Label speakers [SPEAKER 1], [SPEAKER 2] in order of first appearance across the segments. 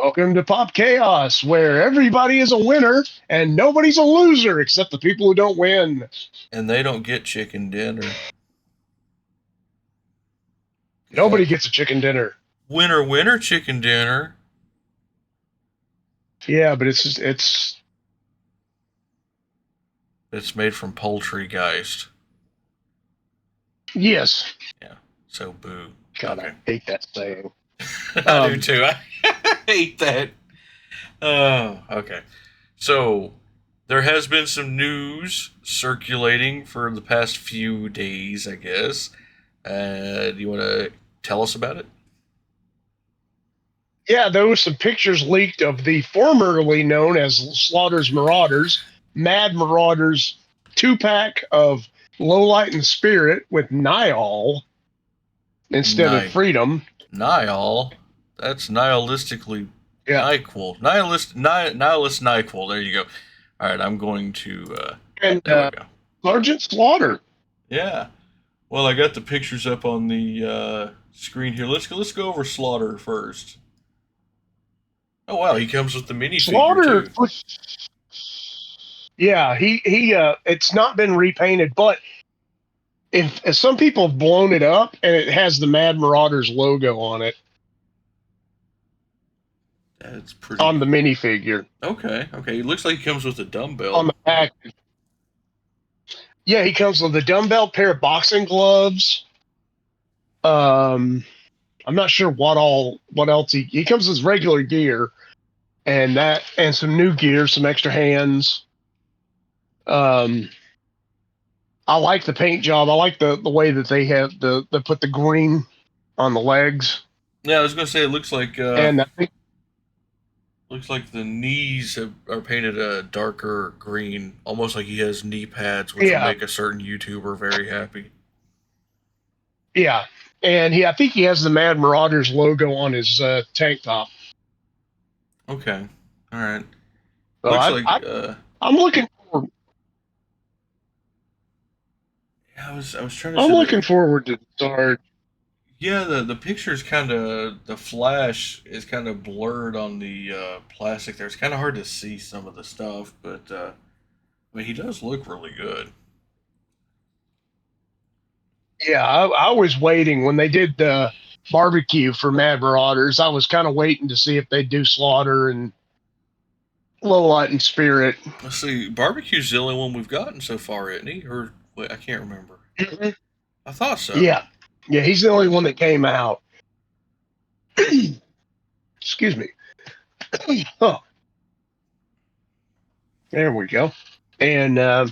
[SPEAKER 1] Welcome to Pop Chaos, where everybody is a winner and nobody's a loser except the people who don't win.
[SPEAKER 2] And they don't get chicken dinner.
[SPEAKER 1] Nobody gets a chicken dinner.
[SPEAKER 2] Winner, winner, chicken dinner.
[SPEAKER 1] Yeah, but it's
[SPEAKER 2] It's made from poultrygeist.
[SPEAKER 1] yes.
[SPEAKER 2] Yeah. So boo.
[SPEAKER 1] God,
[SPEAKER 2] Okay.
[SPEAKER 1] I hate that saying.
[SPEAKER 2] I do too. I hate that. Oh, okay. So there has been some news circulating for the past few days, I guess. Do you want to tell us about it?
[SPEAKER 1] Yeah, there was some pictures leaked of the formerly known as Slaughter's Marauders, Mad Marauders 2-pack of Low Light and Spirit with Niall instead of Freedom.
[SPEAKER 2] Niall? That's nihilistically
[SPEAKER 1] Yeah.
[SPEAKER 2] NyQuil. Nihilist NyQuil. There you go. All right, I'm going to.
[SPEAKER 1] And
[SPEAKER 2] there we go.
[SPEAKER 1] Sergeant Slaughter.
[SPEAKER 2] Yeah. Well, I got the pictures up on the screen here. Let's go over Slaughter first. Oh wow, he comes with the minifigure
[SPEAKER 1] Slaughter
[SPEAKER 2] too.
[SPEAKER 1] Yeah, he it's not been repainted, but if some people have blown it up and it has the Mad Marauders logo on it.
[SPEAKER 2] That's pretty
[SPEAKER 1] on the minifigure.
[SPEAKER 2] Okay. It looks like he comes with a dumbbell.
[SPEAKER 1] On the package. Yeah, he comes with a dumbbell, pair of boxing gloves. I'm not sure what else he comes with regular gear and some new gear, some extra hands. I like the paint job. I like the way that they put the green on the legs.
[SPEAKER 2] Yeah, I was gonna say it looks like
[SPEAKER 1] and I think
[SPEAKER 2] looks like the knees are painted a darker green, almost like he has knee pads, which will make a certain YouTuber very happy.
[SPEAKER 1] Yeah, and I think he has the Mad Marauders logo on his tank top.
[SPEAKER 2] Okay, all right.
[SPEAKER 1] So I'm looking forward.
[SPEAKER 2] Yeah, I was trying to.
[SPEAKER 1] I'm looking forward to start.
[SPEAKER 2] Yeah, the picture is kind of the flash is kind of blurred on the plastic there. It's kind of hard to see some of the stuff, but I mean he does look really good.
[SPEAKER 1] Yeah, I was waiting when they did the barbecue for Mad Marauders. I was kind of waiting to see if they'd do Slaughter and Low Light and Spirit.
[SPEAKER 2] Let's see, barbecue's the only one we've gotten so far, isn't he? Or wait, I can't remember.
[SPEAKER 1] Mm-hmm.
[SPEAKER 2] I thought so.
[SPEAKER 1] Yeah, he's the only one that came out. Excuse me. Oh, there we go. And I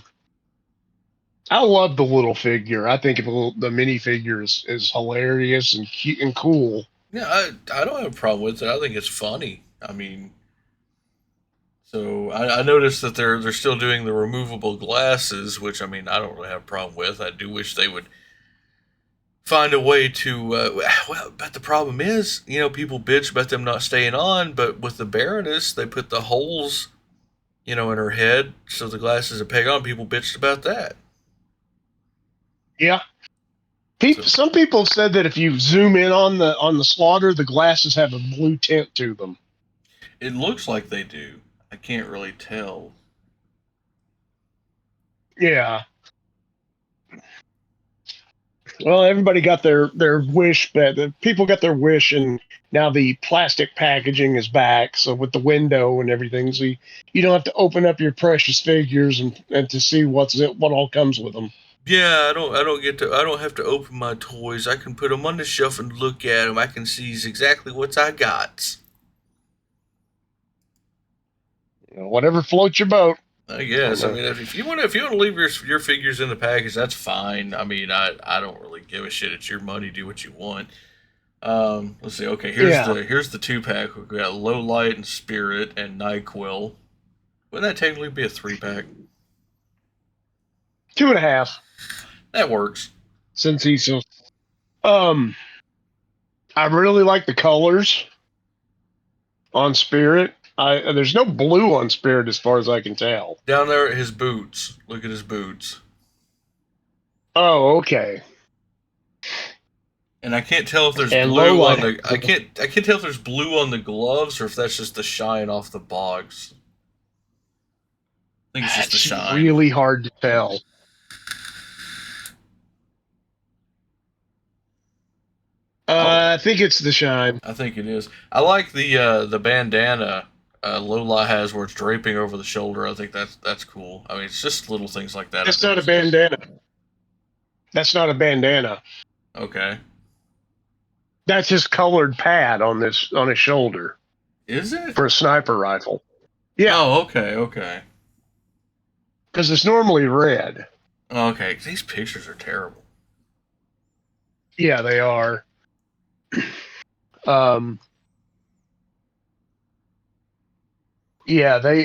[SPEAKER 1] love the little figure. I think the minifigure is hilarious and cute and cool.
[SPEAKER 2] Yeah, I don't have a problem with it. I think it's funny. I mean, so I noticed that they're still doing the removable glasses, which I mean I don't really have a problem with. I do wish they would find a way to. Well, but the problem is, people bitch about them not staying on, but with the Baroness, they put the holes, in her head so the glasses are peg on. People bitched about that.
[SPEAKER 1] Yeah. Some people said that if you zoom in on the Slaughter, the glasses have a blue tint to them.
[SPEAKER 2] It looks like they do. I can't really tell.
[SPEAKER 1] Yeah. Well, everybody got their wish, but the people got their wish, and now the plastic packaging is back. So with the window and everything, so you don't have to open up your precious figures and to see what all comes with them.
[SPEAKER 2] Yeah, I don't have to open my toys. I can put them on the shelf and look at them. I can see exactly what I got.
[SPEAKER 1] Whatever floats your boat.
[SPEAKER 2] I guess. I mean, if you want to leave your figures in the package, that's fine. I mean, I don't really give a shit. It's your money. Do what you want. Let's see. Okay, here's the 2-pack. We've got Low Light and Spirit and NyQuil. Wouldn't that technically be a 3-pack?
[SPEAKER 1] 2.5.
[SPEAKER 2] That works.
[SPEAKER 1] Since he's so, I really like the colors on Spirit. There's no blue on Spirit as far as I can tell.
[SPEAKER 2] Down there, his boots. Look at his boots.
[SPEAKER 1] Oh, okay.
[SPEAKER 2] And I can't tell if there's
[SPEAKER 1] And
[SPEAKER 2] blue on
[SPEAKER 1] Lola,
[SPEAKER 2] the. I can't tell if there's blue on the gloves or if that's just the shine off the box. I think it's just the
[SPEAKER 1] that's
[SPEAKER 2] shine.
[SPEAKER 1] really hard to tell.
[SPEAKER 2] Oh,
[SPEAKER 1] I think it's the shine.
[SPEAKER 2] I think it is. I like the bandana Lola has where it's draping over the shoulder. I think that's cool. I mean, it's just little things like that. I
[SPEAKER 1] That's
[SPEAKER 2] think
[SPEAKER 1] not a
[SPEAKER 2] is neat.
[SPEAKER 1] bandana. That's not a bandana.
[SPEAKER 2] Okay,
[SPEAKER 1] That's his colored pad on his shoulder
[SPEAKER 2] is it?
[SPEAKER 1] for a sniper rifle. Yeah,
[SPEAKER 2] Oh, okay, okay,
[SPEAKER 1] because it's normally red.
[SPEAKER 2] okay. These pictures are terrible.
[SPEAKER 1] Yeah, they are. Um, yeah, they.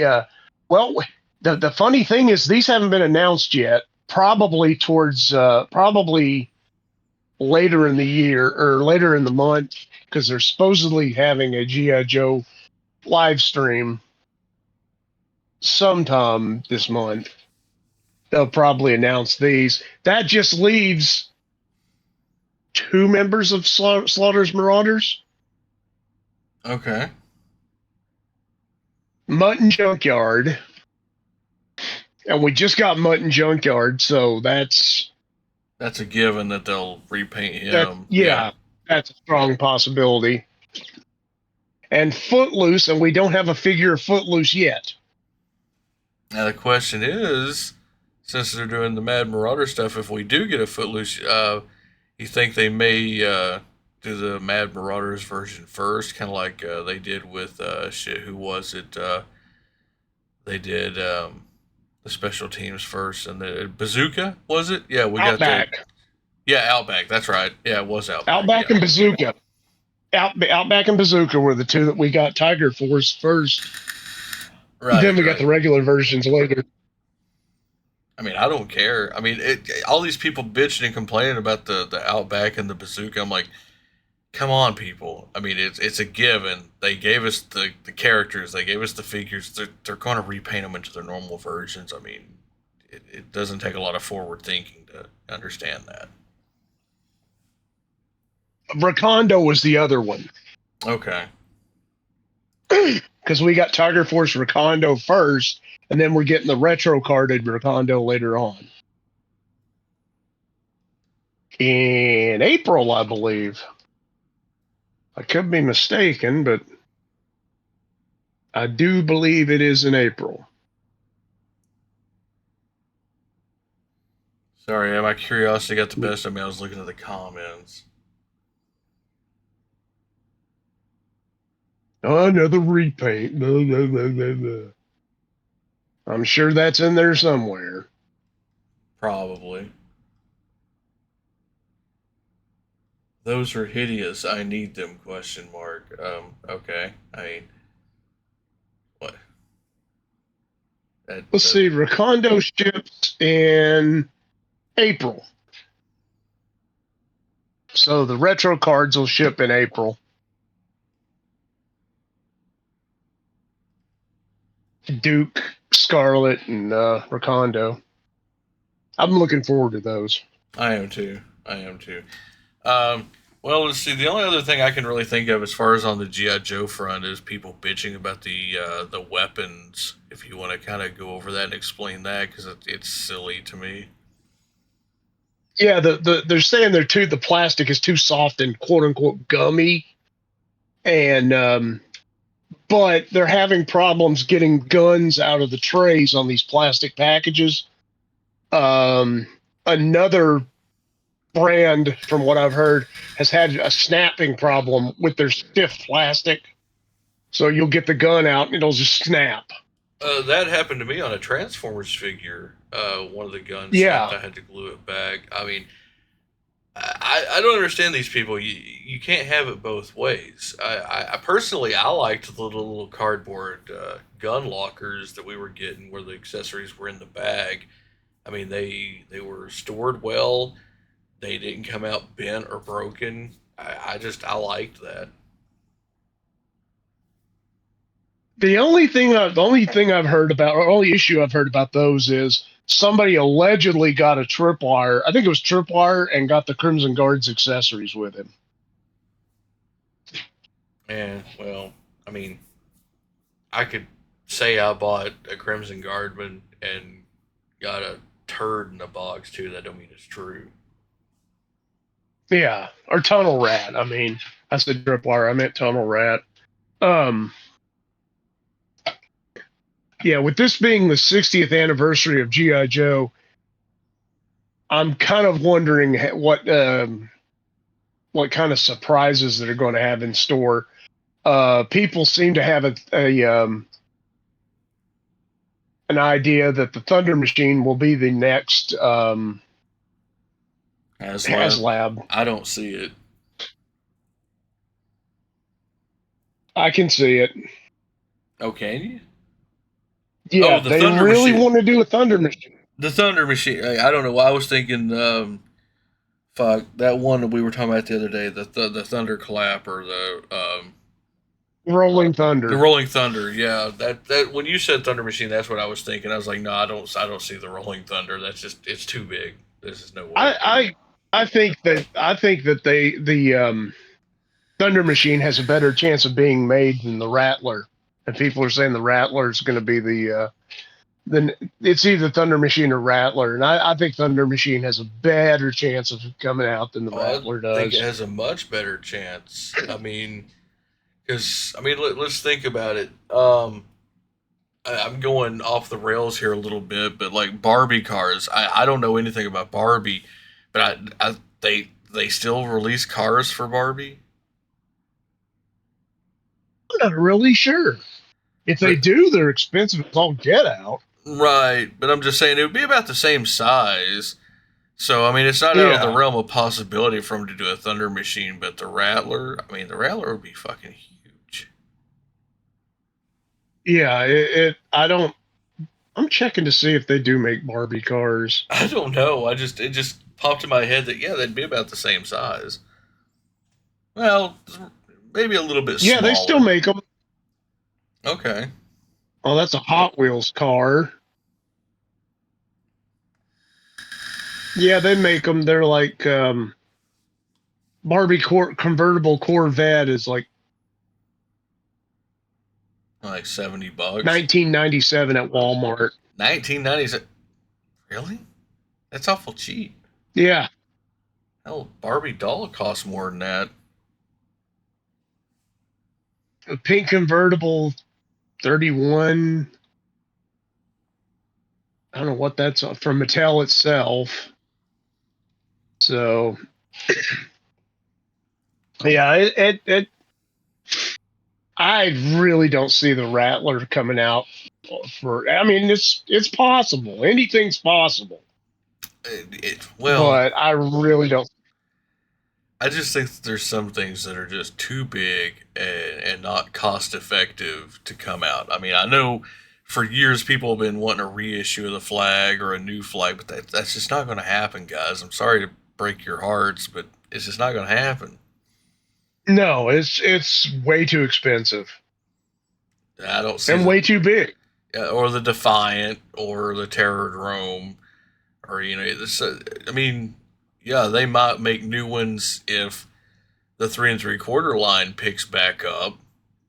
[SPEAKER 1] Well, the funny thing is these haven't been announced yet. Probably later in the year or later in the month because they're supposedly having a GI Joe live stream sometime this month. They'll probably announce these. That just leaves two members of Slaughter's Marauders,
[SPEAKER 2] Okay,
[SPEAKER 1] Mutton Junkyard, and we just got Mutton Junkyard, so
[SPEAKER 2] that's a given that they'll repaint
[SPEAKER 1] that.
[SPEAKER 2] him. Yeah.
[SPEAKER 1] Yeah, that's a strong possibility. And Footloose, and we don't have a figure of Footloose yet.
[SPEAKER 2] Now the question is, since they're doing the Mad Marauder stuff, if we do get a Footloose, you think they may do the Mad Marauders version first, kind of like they did with shit? Who was it? They did the special teams first, and the Bazooka was it? Yeah, we got the
[SPEAKER 1] Outback,
[SPEAKER 2] yeah Outback. That's right. Yeah, it was Outback.
[SPEAKER 1] Outback,
[SPEAKER 2] Yeah,
[SPEAKER 1] and Bazooka. Outback and Bazooka were the two that we got Tiger Force first. Then
[SPEAKER 2] right,
[SPEAKER 1] we got the
[SPEAKER 2] right.
[SPEAKER 1] regular versions later.
[SPEAKER 2] I mean, I don't care. I mean, all these people bitching and complaining about the Outback and the Bazooka. I'm like, come on, people. I mean, it's a given. They gave us the characters. They gave us the figures. They're going to repaint them into their normal versions. I mean, it doesn't take a lot of forward thinking to understand that.
[SPEAKER 1] Rakondo was the other one
[SPEAKER 2] Okay.
[SPEAKER 1] because we got Tiger Force Rakondo first, and then we're getting the retro carded Rakondo later on in April, I believe. I could be mistaken, but I do believe it is in April.
[SPEAKER 2] Sorry, my curiosity got the best of me. I was looking at the comments.
[SPEAKER 1] Another repaint. Blah, blah, blah, blah, blah. I'm sure that's in there somewhere.
[SPEAKER 2] Probably. Those are hideous. I need them? Question mark. Okay. I mean, what? That,
[SPEAKER 1] Let's see. Rakondo ships in April. So the retro cards will ship in April. Duke, Scarlet, and Rakondo. I'm looking forward to those.
[SPEAKER 2] I am too. I am too. Um, well, let's see. The only other thing I can really think of, as far as on the GI Joe front, is people bitching about the weapons. If you want to kind of go over that and explain that, because it's silly to me.
[SPEAKER 1] Yeah, they're saying the plastic is too soft and quote unquote gummy, and but they're having problems getting guns out of the trays on these plastic packages. Another brand, from what I've heard, has had a snapping problem with their stiff plastic. So you'll get the gun out and it'll just snap.
[SPEAKER 2] That happened to me on a Transformers figure. One of the guns snapped.
[SPEAKER 1] Yeah.
[SPEAKER 2] I had to glue it back. I mean, I don't understand these people. You can't have it both ways. I personally I liked the little cardboard gun lockers that we were getting, where the accessories were in the bag. I mean, they were stored well. They didn't come out bent or broken. I liked that.
[SPEAKER 1] The only thing I've heard about, or only issue I've heard about those is somebody allegedly got a tripwire. I think it was tripwire and got the Crimson Guard's accessories with him.
[SPEAKER 2] And well, I mean, I could say I bought a Crimson Guardman and got a turd in the box too. That don't mean it's true.
[SPEAKER 1] Yeah, or Tunnel Rat. I mean, I said tripwire. I meant Tunnel Rat. Um, yeah, with this being the 60th anniversary of G.I. Joe, I'm kind of wondering what kind of surprises that are going to have in store. People seem to have an idea that the Thunder Machine will be the next
[SPEAKER 2] HasLab.
[SPEAKER 1] HasLab.
[SPEAKER 2] I don't see it.
[SPEAKER 1] I can see it.
[SPEAKER 2] Oh, can you? Oh,
[SPEAKER 1] Yeah,
[SPEAKER 2] the
[SPEAKER 1] they
[SPEAKER 2] Thunder
[SPEAKER 1] really
[SPEAKER 2] Machine.
[SPEAKER 1] want to do a Thunder Machine.
[SPEAKER 2] The Thunder Machine. I don't know. I was thinking, fuck that one that we were talking about the other day. The Thunder Clap or
[SPEAKER 1] Rolling
[SPEAKER 2] the
[SPEAKER 1] Thunder.
[SPEAKER 2] Rolling Thunder. Yeah, that when you said Thunder Machine, that's what I was thinking. I was like, no, I don't see the Rolling Thunder. That's just it's too big. This is no way.
[SPEAKER 1] I think that the Thunder Machine has a better chance of being made than the Rattler, and people are saying the Rattler is going to be then it's either Thunder Machine or Rattler, and I think Thunder Machine has a better chance of coming out than the
[SPEAKER 2] Oh, I
[SPEAKER 1] Rattler
[SPEAKER 2] think it
[SPEAKER 1] does.
[SPEAKER 2] has a much better chance. I mean, because let's think about it. I'm going off the rails here a little bit, but like Barbie cars, I don't know anything about Barbie, but they still release cars for Barbie.
[SPEAKER 1] I'm not really sure. If they
[SPEAKER 2] But
[SPEAKER 1] do, they're expensive as all get out.
[SPEAKER 2] right, but I'm just saying it would be about the same size. So I mean, it's not out of the
[SPEAKER 1] Yeah,
[SPEAKER 2] realm of possibility for him to do a Thunder Machine, but the Rattler, I mean, the Rattler would be fucking huge.
[SPEAKER 1] yeah. I don't. I'm checking to see if they do make Barbie cars.
[SPEAKER 2] I don't know. It just popped in my head that yeah, they'd be about the same size. Well, maybe a little bit
[SPEAKER 1] Yeah, they still
[SPEAKER 2] smaller.
[SPEAKER 1] make them.
[SPEAKER 2] Okay.
[SPEAKER 1] Oh, that's a Hot Wheels car. Yeah, they make them. They're like convertible Corvette is like
[SPEAKER 2] Like $70.
[SPEAKER 1] 1997 at Walmart.
[SPEAKER 2] 1990s. Really? That's awful cheap.
[SPEAKER 1] Yeah,
[SPEAKER 2] Hell, Barbie doll costs more than that.
[SPEAKER 1] a pink convertible 31. I don't know what that's from Mattel itself. So yeah, I really don't see the Rattler coming out for. I mean, it's possible. Anything's possible,
[SPEAKER 2] Well,
[SPEAKER 1] but I really don't.
[SPEAKER 2] I just think that there's some things that are just too big and not cost effective to come out. I mean, I know for years people have been wanting a reissue of the flag or a new flag, but that's just not going to happen, guys. I'm sorry to break your hearts, but it's just not going to happen.
[SPEAKER 1] No, it's way too expensive
[SPEAKER 2] I don't see
[SPEAKER 1] and way too big.
[SPEAKER 2] or the Defiant or the Terrordrome or this. I mean, yeah, they might make new ones if the 3 3/4 line picks back up,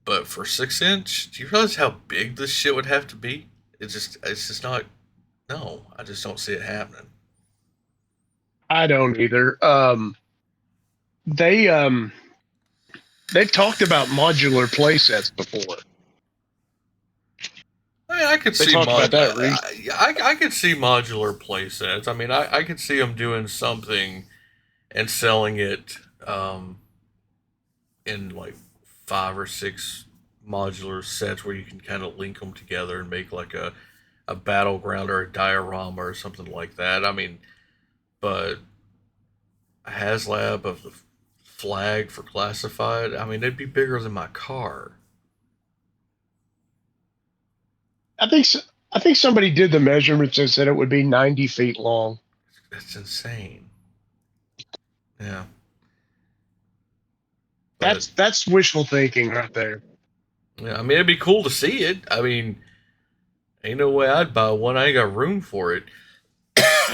[SPEAKER 2] but for 6 inch, do you realize how big this shit would have to be? It's just not. No, I just don't see it happening.
[SPEAKER 1] I don't either. They they've talked about modular play sets before.
[SPEAKER 2] I mean, I could
[SPEAKER 1] They
[SPEAKER 2] see
[SPEAKER 1] talked about that
[SPEAKER 2] I could see modular play sets. I mean, I could see them doing something and selling it in like 5 or 6 modular sets where you can kind of link them together and make like a battleground or a diorama or something like that. I mean, but a HasLab of the flag for classified, I mean, it'd be bigger than my car.
[SPEAKER 1] I think so, I think somebody did the measurements and said it would be 90 feet long.
[SPEAKER 2] That's insane. Yeah, but
[SPEAKER 1] That's wishful thinking right there.
[SPEAKER 2] yeah, I mean, it'd be cool to see it. I mean, ain't no way I'd buy one. I ain't got room for it.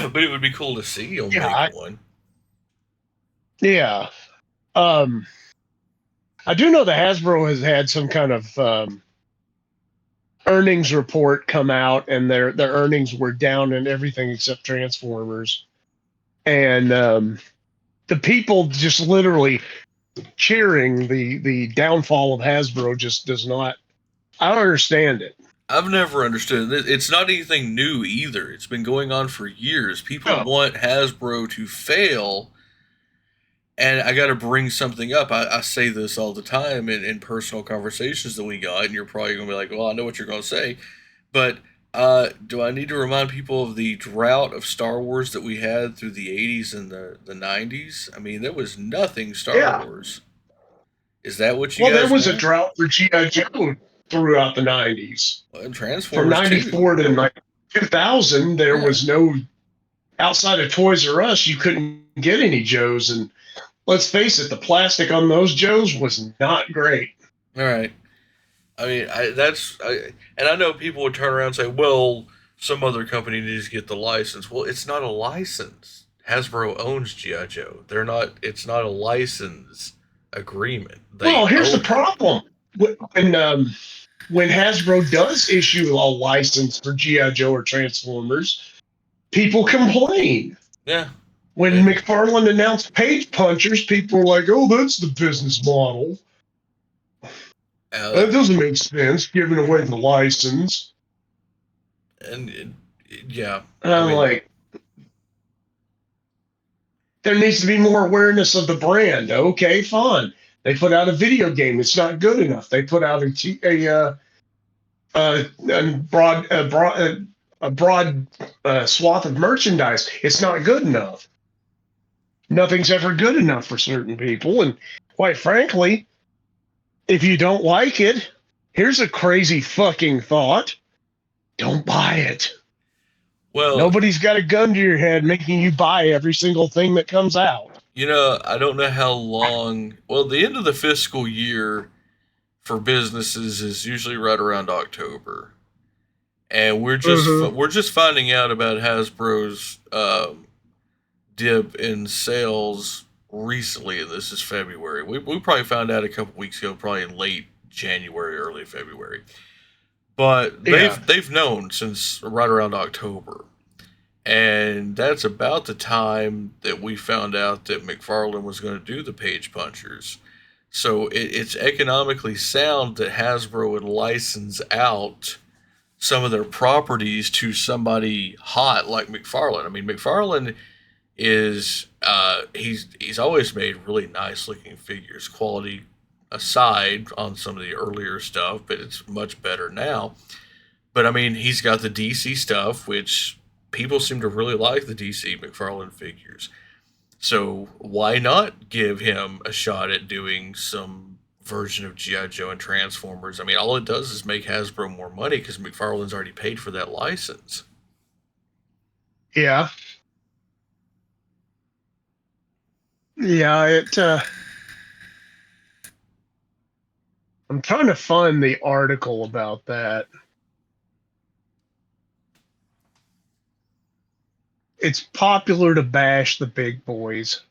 [SPEAKER 2] but it would be cool to see them
[SPEAKER 1] Yeah,
[SPEAKER 2] make one.
[SPEAKER 1] yeah. Um, I do know that Hasbro has had some kind of earnings report come out, and their earnings were down in everything except Transformers, and the people just literally cheering the downfall of Hasbro just does not. I don't understand it.
[SPEAKER 2] I've never understood it. It's not anything new either. It's been going on for years. People
[SPEAKER 1] No.
[SPEAKER 2] want Hasbro to fail, and I got to bring something up. I say this all the time in personal conversations that we got, and you're probably going to be like, well, I know what you're going to say. But do I need to remind people of the drought of Star Wars that we had through the 80s and the 90s? I mean, there was nothing Star
[SPEAKER 1] Yeah.
[SPEAKER 2] Wars. Is that what you
[SPEAKER 1] Well, there
[SPEAKER 2] guys
[SPEAKER 1] was a
[SPEAKER 2] want?
[SPEAKER 1] drought for G.I. Joe throughout the 90s.
[SPEAKER 2] Well, and
[SPEAKER 1] From
[SPEAKER 2] Transformers too.
[SPEAKER 1] 94 to like 2000, there
[SPEAKER 2] Yeah.
[SPEAKER 1] was no, outside of Toys R Us, you couldn't get any Joes. And let's face it, the plastic on those Joes was not great.
[SPEAKER 2] All right. I mean, and I know people would turn around and say, "Well, some other company needs to get the license." Well, it's not a license. Hasbro owns GI Joe. They're not. It's not a license agreement.
[SPEAKER 1] Well,
[SPEAKER 2] They
[SPEAKER 1] here's the
[SPEAKER 2] own it.
[SPEAKER 1] problem. When Hasbro does issue a license for G.I. Joe or Transformers, people complain.
[SPEAKER 2] Yeah,
[SPEAKER 1] When
[SPEAKER 2] and
[SPEAKER 1] McFarlane announced Page Punchers, people were like, "Oh, that's the business model.
[SPEAKER 2] uh,
[SPEAKER 1] That doesn't make sense, giving away the license."
[SPEAKER 2] and yeah,
[SPEAKER 1] And
[SPEAKER 2] I
[SPEAKER 1] I'm
[SPEAKER 2] mean,
[SPEAKER 1] like, there needs to be more awareness of the brand. Okay, fine. They put out a video game. It's not good enough. They put out a broad swath of merchandise. It's not good enough. Nothing's ever good enough for certain people. And quite frankly, if you don't like it, here's a crazy fucking thought. Don't buy it.
[SPEAKER 2] well,
[SPEAKER 1] Nobody's got a gun to your head making you buy every single thing that comes out.
[SPEAKER 2] I don't know how long. Well, the end of the fiscal year for businesses is usually right around October, and
[SPEAKER 1] Mm-hmm.
[SPEAKER 2] we're just finding out about Hasbro's dip in sales recently, and this is February. We probably found out a couple weeks ago, probably in late January, early February. But
[SPEAKER 1] Yeah.
[SPEAKER 2] they've known since right around October, and that's about the time that we found out that McFarlane was going to do the Page Punchers. So it's economically sound that Hasbro would license out some of their properties to somebody hot like McFarlane. I mean, McFarlane is he's always made really nice looking figures, quality aside on some of the earlier stuff, but it's much better now. But I mean, he's got the DC stuff, which people seem to really like the DC McFarlane figures. So why not give him a shot at doing some version of GI Joe and Transformers? I mean, all it does is make Hasbro more money because McFarlane's already paid for that license.
[SPEAKER 1] Yeah. Yeah. I'm trying to find the article about that. It's popular to bash the big boys.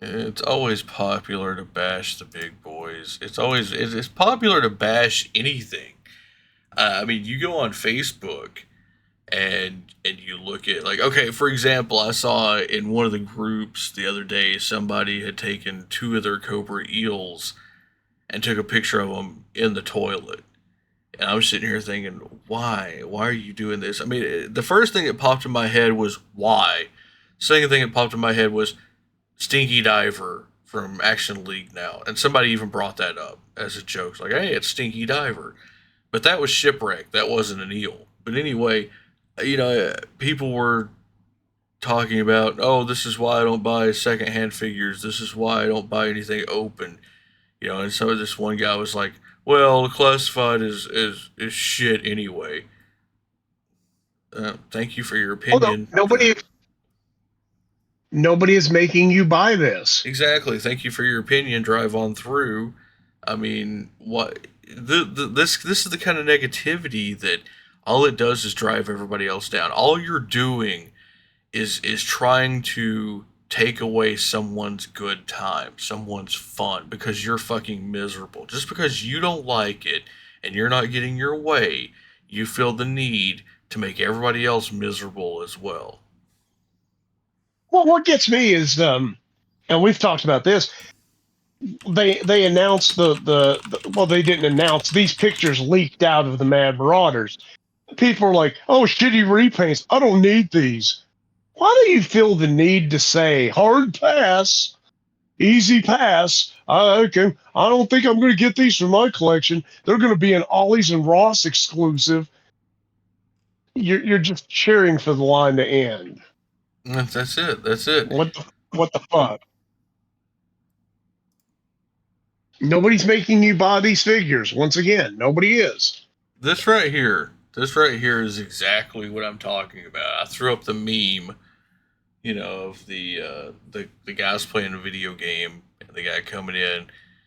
[SPEAKER 2] It's always popular to bash the big boys. It's popular to bash anything. I mean, you go on Facebook and you look at, like, okay, for example, I saw in one of the groups the other day somebody had taken two of their cobra eels and took a picture of them in the toilet. And I was sitting here thinking, why? Why are you doing this? I mean, the first thing that popped in my head was why. Second thing that popped in my head was Stinky Diver from Action League now. And somebody even brought that up as a joke. It's like, hey, it's Stinky Diver. But that was Shipwreck. That wasn't an eel. But anyway, people were talking about, oh, this is why I don't buy secondhand figures. This is why I don't buy anything open. And so this one guy was like, well, classified is shit anyway. Thank you for your
[SPEAKER 1] Oh no,
[SPEAKER 2] opinion.
[SPEAKER 1] nobody is making you buy this.
[SPEAKER 2] Exactly. Thank you for your opinion. Drive on through. I mean, what this is the kind of negativity that all it does is drive everybody else down. All you're doing is trying to take away someone's good time, someone's fun, because you're fucking miserable. Just because you don't like it and you're not getting your way, you feel the need to make everybody else miserable as well.
[SPEAKER 1] Well, what gets me is, and we've talked about this. They announced the well, they didn't announce, these pictures leaked out of the Mad Marauders. People are like, "Oh, shitty repaints. I don't need these." Why do you feel the need to say hard pass, easy pass? I don't think I'm going to get these for my collection. They're going to be an Ollie's and Ross exclusive. You're just cheering for the line to end.
[SPEAKER 2] That's it. That's it.
[SPEAKER 1] What the fuck? Nobody's making you buy these figures. Once again, nobody is.
[SPEAKER 2] This right here is exactly what I'm talking about. I threw up the meme, of the guys playing a video game, and the guy coming in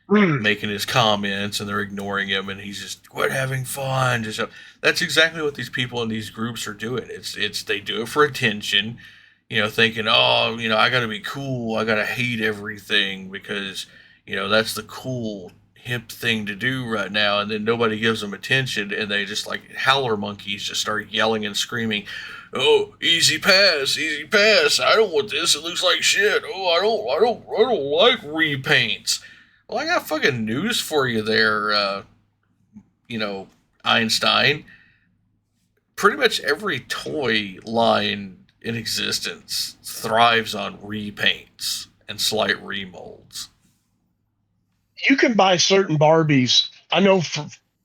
[SPEAKER 1] Mm.
[SPEAKER 2] making his comments, and they're ignoring him, and he's just quit having fun. Just that's exactly what these people in these groups are doing. It's they do it for attention, thinking, oh, I got to be cool, I got to hate everything because that's the cool hip thing to do right now, and then nobody gives them attention, and they just like howler monkeys just start yelling and screaming, oh, easy pass, easy pass, I don't want this, it looks like shit, oh, I don't like repaints. Well, I got fucking news for you there, Einstein. Pretty much every toy line in existence thrives on repaints and slight remolds.
[SPEAKER 1] You can buy certain Barbies. I know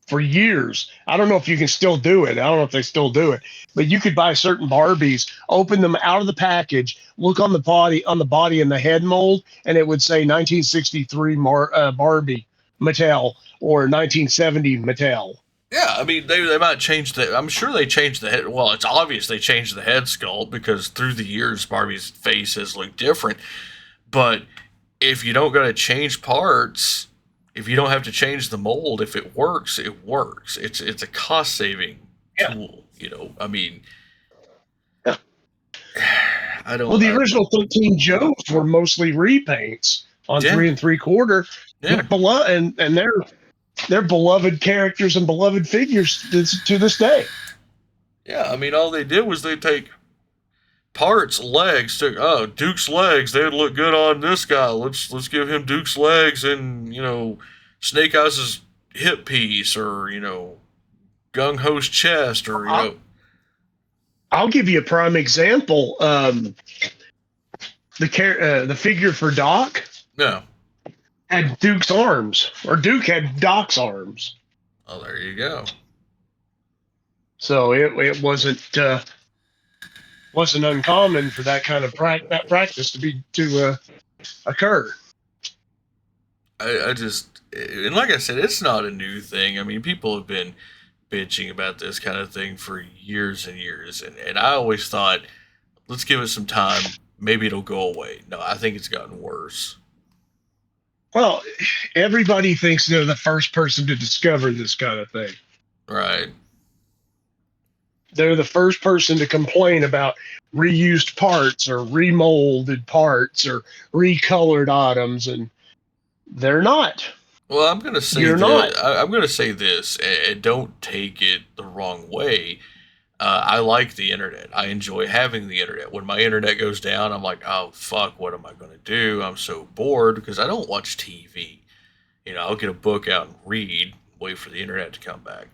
[SPEAKER 1] for years. I don't know if you can still do it. I don't know if they still do it, but you could buy certain Barbies, open them out of the package, look on the body and the head mold, and it would say 1963 Barbie Mattel or 1970 Mattel.
[SPEAKER 2] Yeah, I mean they might change the. I'm sure they changed the head. Well, it's obvious they changed the head sculpt because through the years Barbie's face has looked different. But if you don't got to change parts, if you don't have to change the mold, if it works, it works. It's a cost saving
[SPEAKER 1] Yeah.
[SPEAKER 2] tool. I mean,
[SPEAKER 1] Yeah.
[SPEAKER 2] I
[SPEAKER 1] Well,
[SPEAKER 2] don't.
[SPEAKER 1] the original 13 Joes were mostly repaints on
[SPEAKER 2] Yeah,
[SPEAKER 1] 3 3/4.
[SPEAKER 2] yeah,
[SPEAKER 1] And they're beloved characters and beloved figures to this day.
[SPEAKER 2] yeah. I mean, all they did was they take parts, legs. Duke's legs. They'd look good on this guy. Let's give him Duke's legs and Snake Eyes' hip piece, or Gung Ho's chest, or
[SPEAKER 1] I'll give you a prime example. The figure for Doc
[SPEAKER 2] no.
[SPEAKER 1] had Duke's arms, or Duke had Doc's arms.
[SPEAKER 2] Oh, there you go.
[SPEAKER 1] So it wasn't uncommon for that kind of that practice to occur.
[SPEAKER 2] I just, and like I said, it's not a new thing. I mean, people have been bitching about this kind of thing for years and years, and I always thought, let's give it some time. Maybe it'll go away. No, I think it's gotten worse.
[SPEAKER 1] Well, everybody thinks they're the first person to discover this kind of thing.
[SPEAKER 2] Right.
[SPEAKER 1] They're the first person to complain about reused parts or remolded parts or recolored items, and they're not.
[SPEAKER 2] Well, I'm gonna say
[SPEAKER 1] You're not.
[SPEAKER 2] that. I'm gonna say this, and don't take it the wrong way. I like the internet. I enjoy having the internet. When my internet goes down, I'm like, oh fuck, what am I gonna do? I'm so bored because I don't watch TV. I'll get a book out and read, wait for the internet to come back.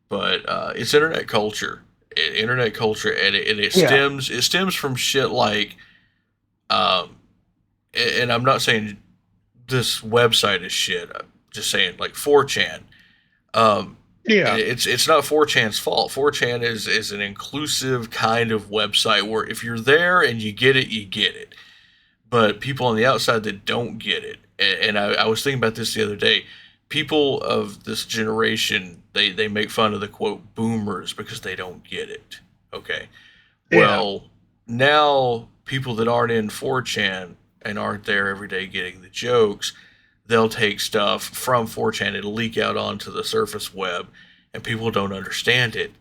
[SPEAKER 2] But it's internet culture. Internet culture, and it
[SPEAKER 1] Yeah.
[SPEAKER 2] stems from shit like, um, and I'm not saying this website is shit. I'm just saying like 4chan. Um,
[SPEAKER 1] Yeah.
[SPEAKER 2] it's not 4chan's fault. 4chan is an inclusive kind of website where if you're there and you get it, you get it. But people on the outside that don't get it, and I was thinking about this the other day. People of this generation, they make fun of the quote boomers because they don't get it. Okay.
[SPEAKER 1] Yeah.
[SPEAKER 2] Well, now people that aren't in 4chan and aren't there every day getting the jokes, they'll take stuff from 4chan and leak out onto the surface web, and people don't understand it,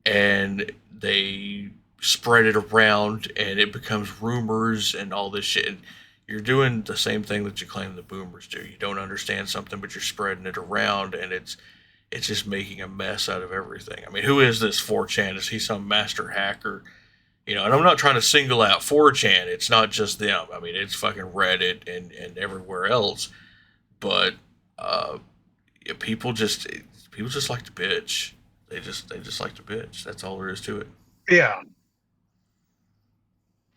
[SPEAKER 2] and they spread it around and it becomes rumors and all this shit. And you're doing the same thing that you claim the boomers do. You don't understand something, but you're spreading it around, and it's just making a mess out of everything. I mean, who is this 4chan? Is he some master hacker? And I'm not trying to single out 4chan. It's not just them. I mean, it's fucking Reddit and everywhere else. But yeah, people just like to bitch. They just like to bitch. That's all there is to it.
[SPEAKER 1] Yeah.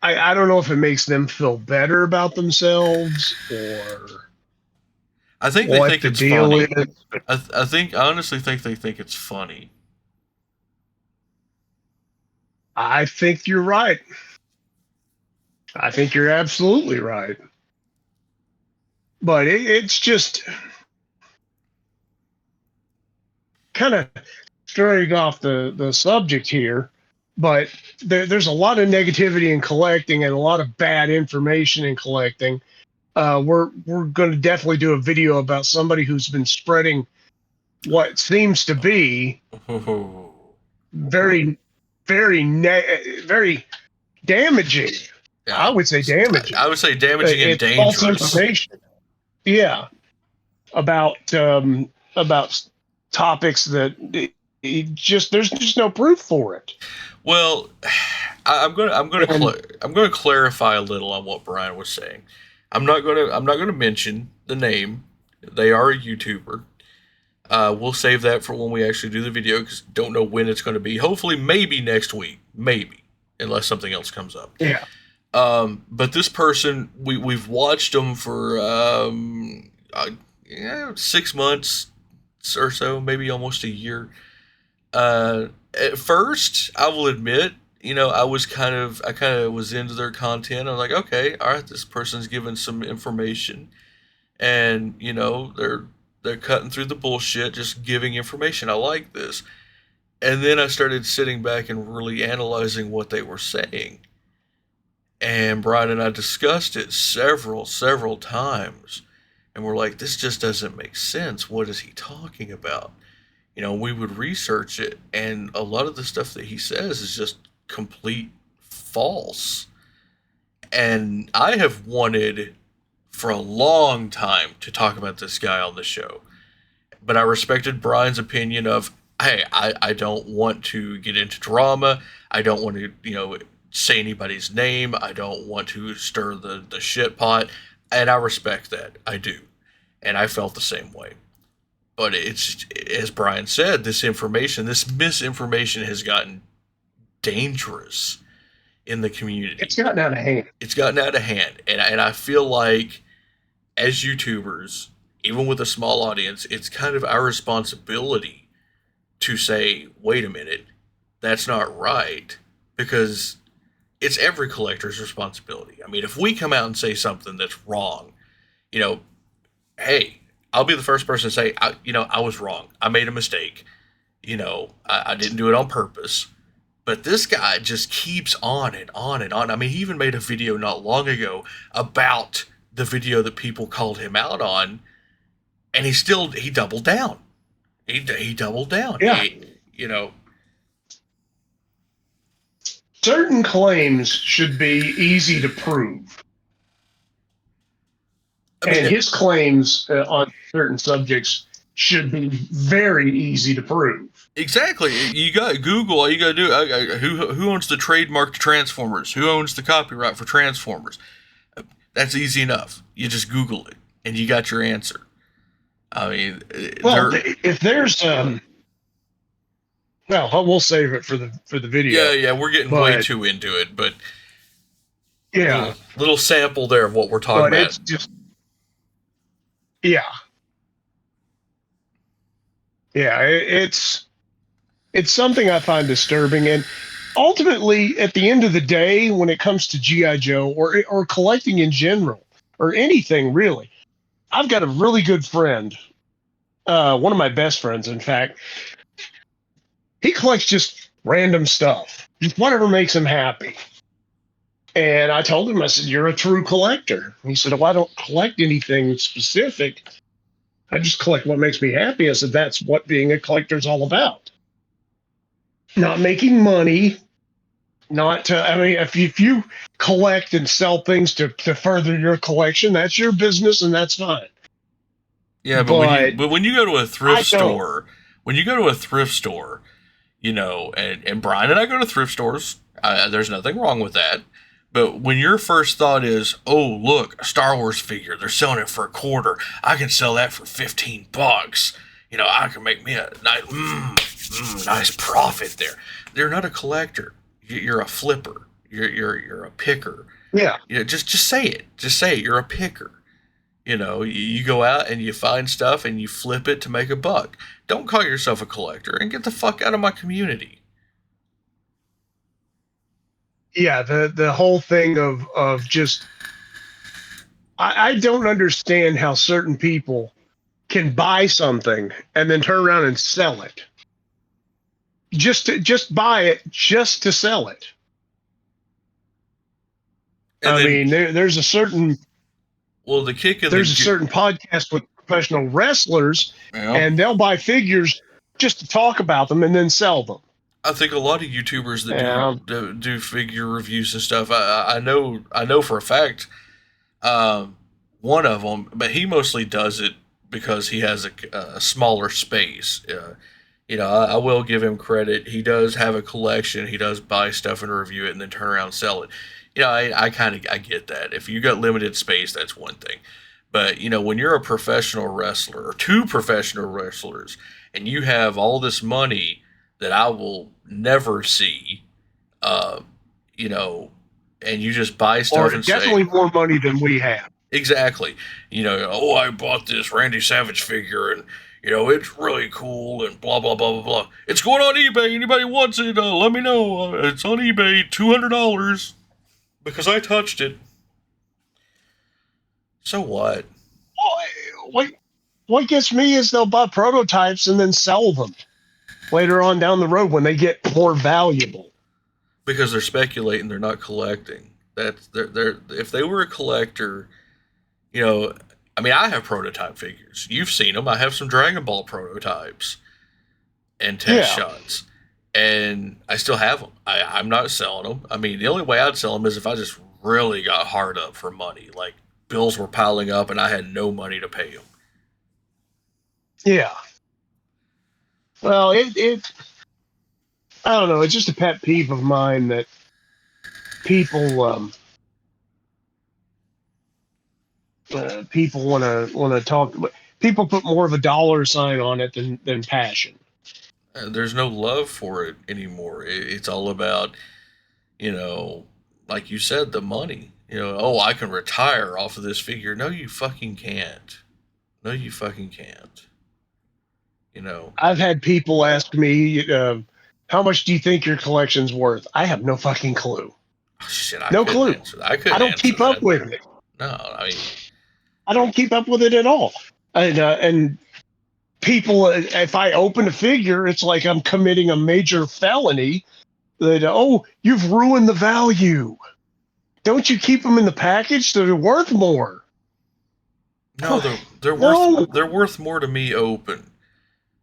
[SPEAKER 1] I don't know if it makes them feel better about themselves or
[SPEAKER 2] I think they
[SPEAKER 1] what
[SPEAKER 2] think
[SPEAKER 1] the
[SPEAKER 2] it's
[SPEAKER 1] deal is.
[SPEAKER 2] funny. I honestly think they think it's funny.
[SPEAKER 1] I think you're right. I think you're absolutely right. But it's just kind of straying off the subject here. But there's a lot of negativity in collecting and a lot of bad information in collecting. We're going to definitely do a video about somebody who's been spreading what seems to be very, very damaging. I
[SPEAKER 2] Yeah,
[SPEAKER 1] would say damaging.
[SPEAKER 2] I would say damaging and
[SPEAKER 1] It's false
[SPEAKER 2] dangerous.
[SPEAKER 1] information. Yeah, about topics that there's just no proof for it.
[SPEAKER 2] Well,
[SPEAKER 1] And
[SPEAKER 2] I'm gonna clarify a little on what Brian was saying. I'm not gonna mention the name. They are a YouTuber. We'll save that for when we actually do the video because don't know when it's going to be. Hopefully, maybe next week, maybe, unless something else comes up.
[SPEAKER 1] yeah,
[SPEAKER 2] But this person, we've watched them for 6 months or so, maybe almost a year. At first, I will admit, I kind of was into their content. I was like, okay, all right, this person's given some information, and they're cutting through the bullshit, just giving information. I like this. And then I started sitting back and really analyzing what they were saying. And Brian and I discussed it several times. And we're like, this just doesn't make sense. What is he talking about? We would research it, and a lot of the stuff that he says is just complete false. And I have wanted for a long time to talk about this guy on the show. But I respected Brian's opinion of, hey, I don't want to get into drama. I don't want to, say anybody's name. I don't want to stir the shit pot. And I respect that. I do. And I felt the same way. But it's, as Brian said, this misinformation has gotten dangerous in the community.
[SPEAKER 1] it's gotten out of hand.
[SPEAKER 2] It's gotten out of hand. And I feel like, as YouTubers, even with a small audience, it's kind of our responsibility to say, wait a minute, that's not right. Because it's every collector's responsibility. I mean, if we come out and say something that's wrong, hey, I'll be the first person to say, I was wrong. I made a mistake. I didn't do it on purpose. But this guy just keeps on and on and on. I mean, he even made a video not long ago about the video that people called him out on, and he doubled down. He doubled down.
[SPEAKER 1] Yeah, certain claims should be easy to prove,
[SPEAKER 2] I
[SPEAKER 1] and
[SPEAKER 2] mean,
[SPEAKER 1] his claims on certain subjects should be very easy to prove.
[SPEAKER 2] exactly. You got Google. All you got to do. Who owns the trademark to Transformers? Who owns the copyright for Transformers? That's easy enough. You just Google it, and you got your answer. I mean,
[SPEAKER 1] Well, if there's well, we'll save it for the video.
[SPEAKER 2] yeah, we're getting way
[SPEAKER 1] But
[SPEAKER 2] too into it, but
[SPEAKER 1] yeah,
[SPEAKER 2] little sample there of what we're talking
[SPEAKER 1] but
[SPEAKER 2] about.
[SPEAKER 1] it's just yeah, yeah. It's something I find disturbing, and ultimately, at the end of the day, when it comes to GI Joe or collecting in general or anything really, I've got a really good friend, one of my best friends, in fact. He collects just random stuff, just whatever makes him happy. And I told him, I said, "You're a true collector." He said, "Well, I don't collect anything specific. I just collect what makes me happy." I said, "That's what being a collector is all about. Not making money, not to. I mean, if you collect and sell things to further your collection, that's your business and that's fine.
[SPEAKER 2] Yeah, but
[SPEAKER 1] But
[SPEAKER 2] when you go to a thrift
[SPEAKER 1] I don't.
[SPEAKER 2] store, when you go to a thrift store, and Brian and I go to thrift stores. There's nothing wrong with that. But when your first thought is, oh, look, a Star Wars figure, they're selling it for a quarter. I can sell that for $15. I can make me a nice profit there. They're not a collector. You're a flipper. You're a picker.
[SPEAKER 1] Yeah,
[SPEAKER 2] Just say it. Just say it. You're a picker. You go out and you find stuff and you flip it to make a buck. Don't call yourself a collector and get the fuck out of my community.
[SPEAKER 1] yeah. The whole thing of just I don't understand how certain people can buy something and then turn around and sell it. Just buy it just to sell it.
[SPEAKER 2] And
[SPEAKER 1] I
[SPEAKER 2] then,
[SPEAKER 1] mean,
[SPEAKER 2] well, the kick in the
[SPEAKER 1] there's a certain podcast with professional wrestlers,
[SPEAKER 2] yeah,
[SPEAKER 1] and they'll buy figures just to talk about them and then sell them.
[SPEAKER 2] I think a lot of YouTubers that
[SPEAKER 1] Yeah,
[SPEAKER 2] do figure reviews and stuff. I know for a fact, um, one of them, but he mostly does it because he has a smaller space. I will give him credit. He does have a collection. He does buy stuff and review it and then turn around and sell it. I kind of I get that. If you got limited space, that's one thing. But when you're a professional wrestler or two professional wrestlers, and you have all this money that I will never see, uh, you know, and you just buy stuff
[SPEAKER 1] or
[SPEAKER 2] and say,
[SPEAKER 1] definitely more money than we have.
[SPEAKER 2] exactly. Oh, I bought this Randy Savage figure and it's really cool and blah blah blah blah blah. It's going on eBay. Anybody wants it? Let me know. It's on eBay, $200 because I touched it. So what?
[SPEAKER 1] What what gets me is they'll buy prototypes and then sell them later on down the road when they get more valuable.
[SPEAKER 2] Because they're speculating. They're not collecting. That's they're if they were a collector, you know. I mean, I have prototype figures. You've seen them. I have some Dragon Ball prototypes and test
[SPEAKER 1] Yeah,
[SPEAKER 2] shots, and I still have them. I'm not selling them. I mean, the only way I'd sell them is if I just really got hard up for money, like bills were piling up and I had no money to pay them.
[SPEAKER 1] yeah. Well, it I don't know. It's just a pet peeve of mine that people people want to talk. People put more of a dollar sign on it than passion.
[SPEAKER 2] There's no love for it anymore. It's all about, you know, like you said, the money. Oh, I can retire off of this figure. No, you fucking can't. No, you fucking can't. You know,
[SPEAKER 1] I've had people ask me, "How much do you think your collection's worth?" I have no fucking clue.
[SPEAKER 2] shit, I
[SPEAKER 1] No
[SPEAKER 2] couldn't
[SPEAKER 1] clue.
[SPEAKER 2] answer that. I
[SPEAKER 1] I
[SPEAKER 2] couldn't
[SPEAKER 1] don't
[SPEAKER 2] answer
[SPEAKER 1] keep up
[SPEAKER 2] that.
[SPEAKER 1] with it.
[SPEAKER 2] No, I mean,
[SPEAKER 1] I don't keep up with it at all. And people, if I open a figure, it's like I'm committing a major felony. That oh, you've ruined the value. Don't you keep them in the package so they're worth more?
[SPEAKER 2] no, they're worth
[SPEAKER 1] No.
[SPEAKER 2] they're worth more to me open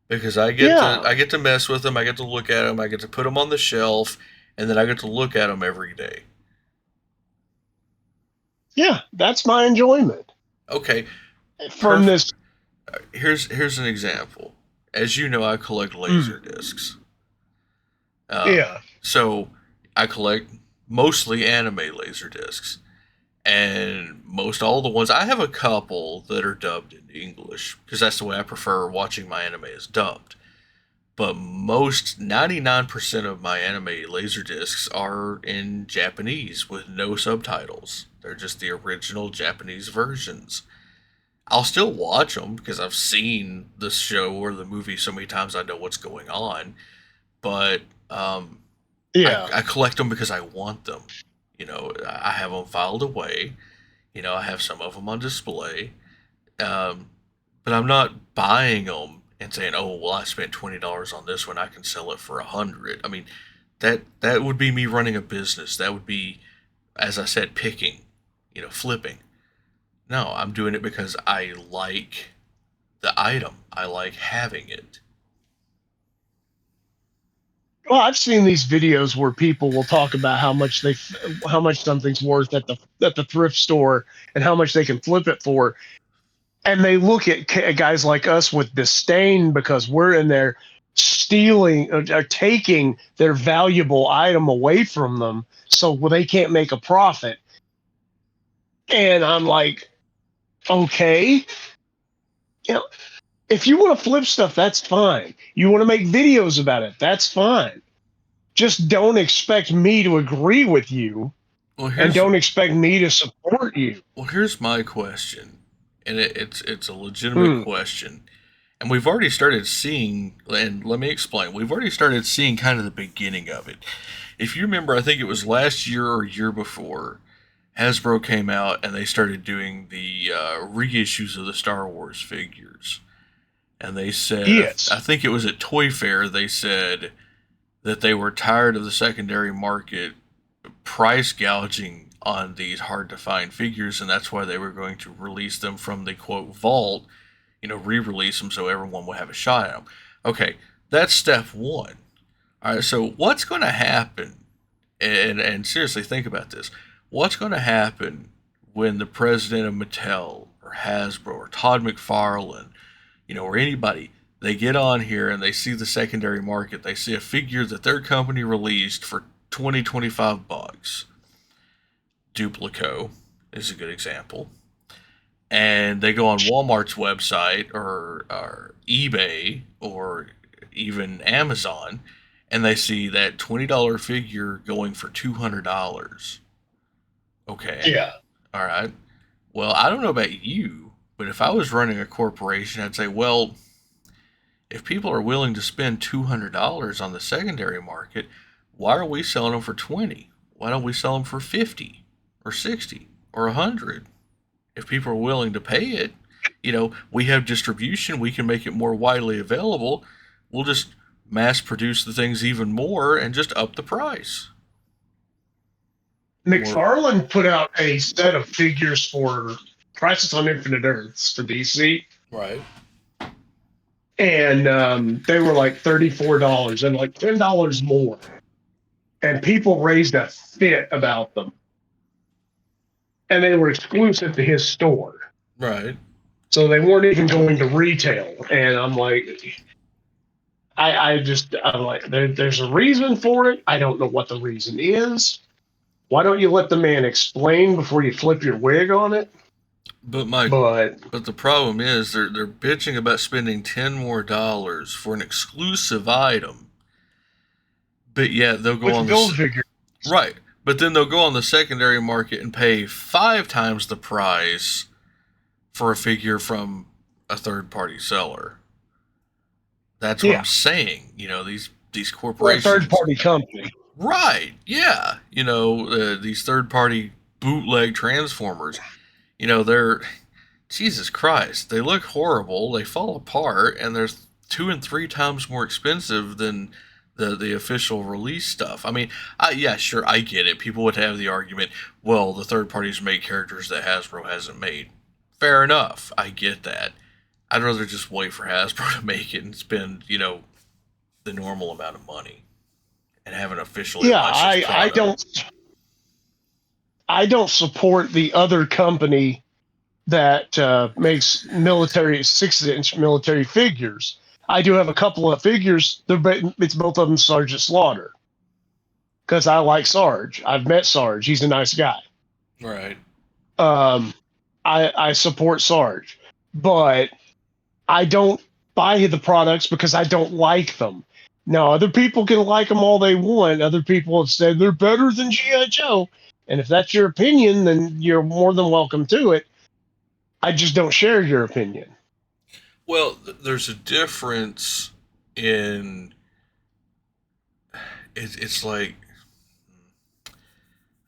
[SPEAKER 2] because I get to
[SPEAKER 1] Yeah.
[SPEAKER 2] I get to mess with them. I get to look at them. I get to put them on the shelf, and then I get to look at them every day.
[SPEAKER 1] Yeah. That's my enjoyment
[SPEAKER 2] Okay,
[SPEAKER 1] from
[SPEAKER 2] perfect.
[SPEAKER 1] this.
[SPEAKER 2] Here's an example. As you know, I collect
[SPEAKER 1] Mm,
[SPEAKER 2] laser discs. Um,
[SPEAKER 1] yeah.
[SPEAKER 2] so I collect mostly anime laser discs, and most all the ones I have a couple that are dubbed in English because that's the way I prefer watching my anime is dubbed. But most 99% of my anime laser discs are in Japanese with no subtitles. They're just the original Japanese versions. I'll still watch them because I've seen the show or the movie so many times I know what's going on. But
[SPEAKER 1] Yeah.
[SPEAKER 2] I collect them because I want them. I have them filed away. I have some of them on display. Um, but I'm not buying them and saying, "Oh, well, I spent $20 on this one. I can sell it for 100." I mean, that would be me running a business. That would be, as I said, picking, flipping. No, I'm doing it because I like the item. I like having it.
[SPEAKER 1] Well, I've seen these videos where people will talk about how much something's worth at the thrift store and how much they can flip it for, and they look at guys like us with disdain because we're in there stealing or taking their valuable item away from them, so they can't make a profit. And I'm like, okay, you know, if you want to flip stuff, that's fine. You want to make videos about it, that's fine. Just don't expect me to agree with you,
[SPEAKER 2] Well,
[SPEAKER 1] and don't expect me to support you.
[SPEAKER 2] here's my question, and it's a legitimate
[SPEAKER 1] Hmm.
[SPEAKER 2] question, and we've already started seeing. And let me explain. We've already started seeing kind of the beginning of it. If you remember, I think it was last year or year before, Hasbro came out and they started doing the reissues of the Star Wars figures. And they said,
[SPEAKER 1] Yes.
[SPEAKER 2] I think it was at Toy Fair, they said that they were tired of the secondary market price gouging on these hard to find figures, and that's why they were going to release them from the quote vault, re-release them so everyone would have a shot at them. Okay, that's step one. All right, so what's going to happen? And seriously, think about this. What's going to happen when the president of Mattel or Hasbro or Todd McFarlane, or anybody, they get on here and they see the secondary market, they see a figure that their company released for 25 bucks. Duplico is a good example. And they go on Walmart's website or eBay or even Amazon and they see that $20 figure going for $200. Okay.
[SPEAKER 1] Yeah.
[SPEAKER 2] All right. Well, I don't know about you, but if I was running a corporation, I'd say, well, if people are willing to spend $200 on the secondary market, why are we selling them for 20? Why don't we sell them for 50 or 60 or 100? If people are willing to pay it, we have distribution, we can make it more widely available. We'll just mass produce the things even more and just up the price.
[SPEAKER 1] McFarlane put out a set of figures for Crisis on Infinite Earths for DC,
[SPEAKER 2] Right.
[SPEAKER 1] and they were like $34 and like $10 more, and people raised a fit about them, and they were exclusive to his store,
[SPEAKER 2] Right.
[SPEAKER 1] so they weren't even going to retail. And I'm like, I'm like, there's a reason for it. I don't know what the reason is. Why don't you let the man explain before you flip your wig on it? But
[SPEAKER 2] the problem is they're bitching about spending $10 more for an exclusive item, but yet they'll go
[SPEAKER 1] with
[SPEAKER 2] on
[SPEAKER 1] build
[SPEAKER 2] the
[SPEAKER 1] figure,
[SPEAKER 2] right. But then they'll go on the secondary market and pay 5 times the price for a figure from a third party seller. That's what I'm
[SPEAKER 1] yeah,
[SPEAKER 2] saying. These
[SPEAKER 1] or a third
[SPEAKER 2] corporations.
[SPEAKER 1] party company.
[SPEAKER 2] Right. Yeah. These third party bootleg transformers. They're Jesus Christ. They look horrible. They fall apart, and they're 2 and 3 times more expensive than the official release stuff. I mean, yeah, sure, I get it. People would have the argument, well, the third parties make characters that Hasbro hasn't made. Fair enough. I get that. I'd rather just wait for Hasbro to make it and spend, the normal amount of money and have an officially
[SPEAKER 1] Yeah,
[SPEAKER 2] licensed product.
[SPEAKER 1] I don't support the other company that makes military 6-inch military figures. I do have a couple of figures. It's both of them Sergeant Slaughter because I like Sarge. I've met Sarge. He's a nice guy.
[SPEAKER 2] Right.
[SPEAKER 1] Um, I support Sarge, but I don't buy the products because I don't like them. Now, other people can like them all they want. Other people have said they're better than G.I. Joe. And if that's your opinion, then you're more than welcome to it. I just don't share your opinion.
[SPEAKER 2] Well, there's a difference in it's like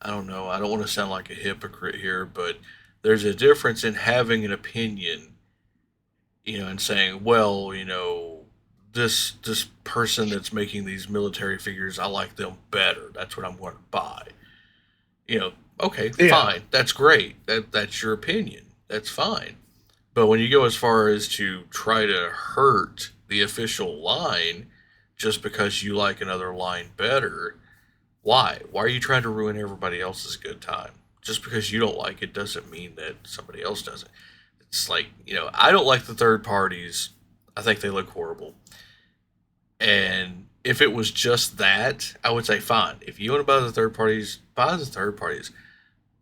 [SPEAKER 2] I don't know. I don't want to sound like a hypocrite here, but there's a difference in having an opinion, and saying, well, this person that's making these military figures, I like them better. That's what I'm going to buy. Okay,
[SPEAKER 1] Yeah.
[SPEAKER 2] fine. That's great. That's your opinion. That's fine. But when you go as far as to try to hurt the official line, just because you like another line better. Why? Why are you trying to ruin everybody else's good time? Just because you don't like it doesn't mean that somebody else doesn't. It's like, I don't like the third parties. I think they look horrible. And if it was just that, I would say fine. If you want to buy the third parties, buy the third parties.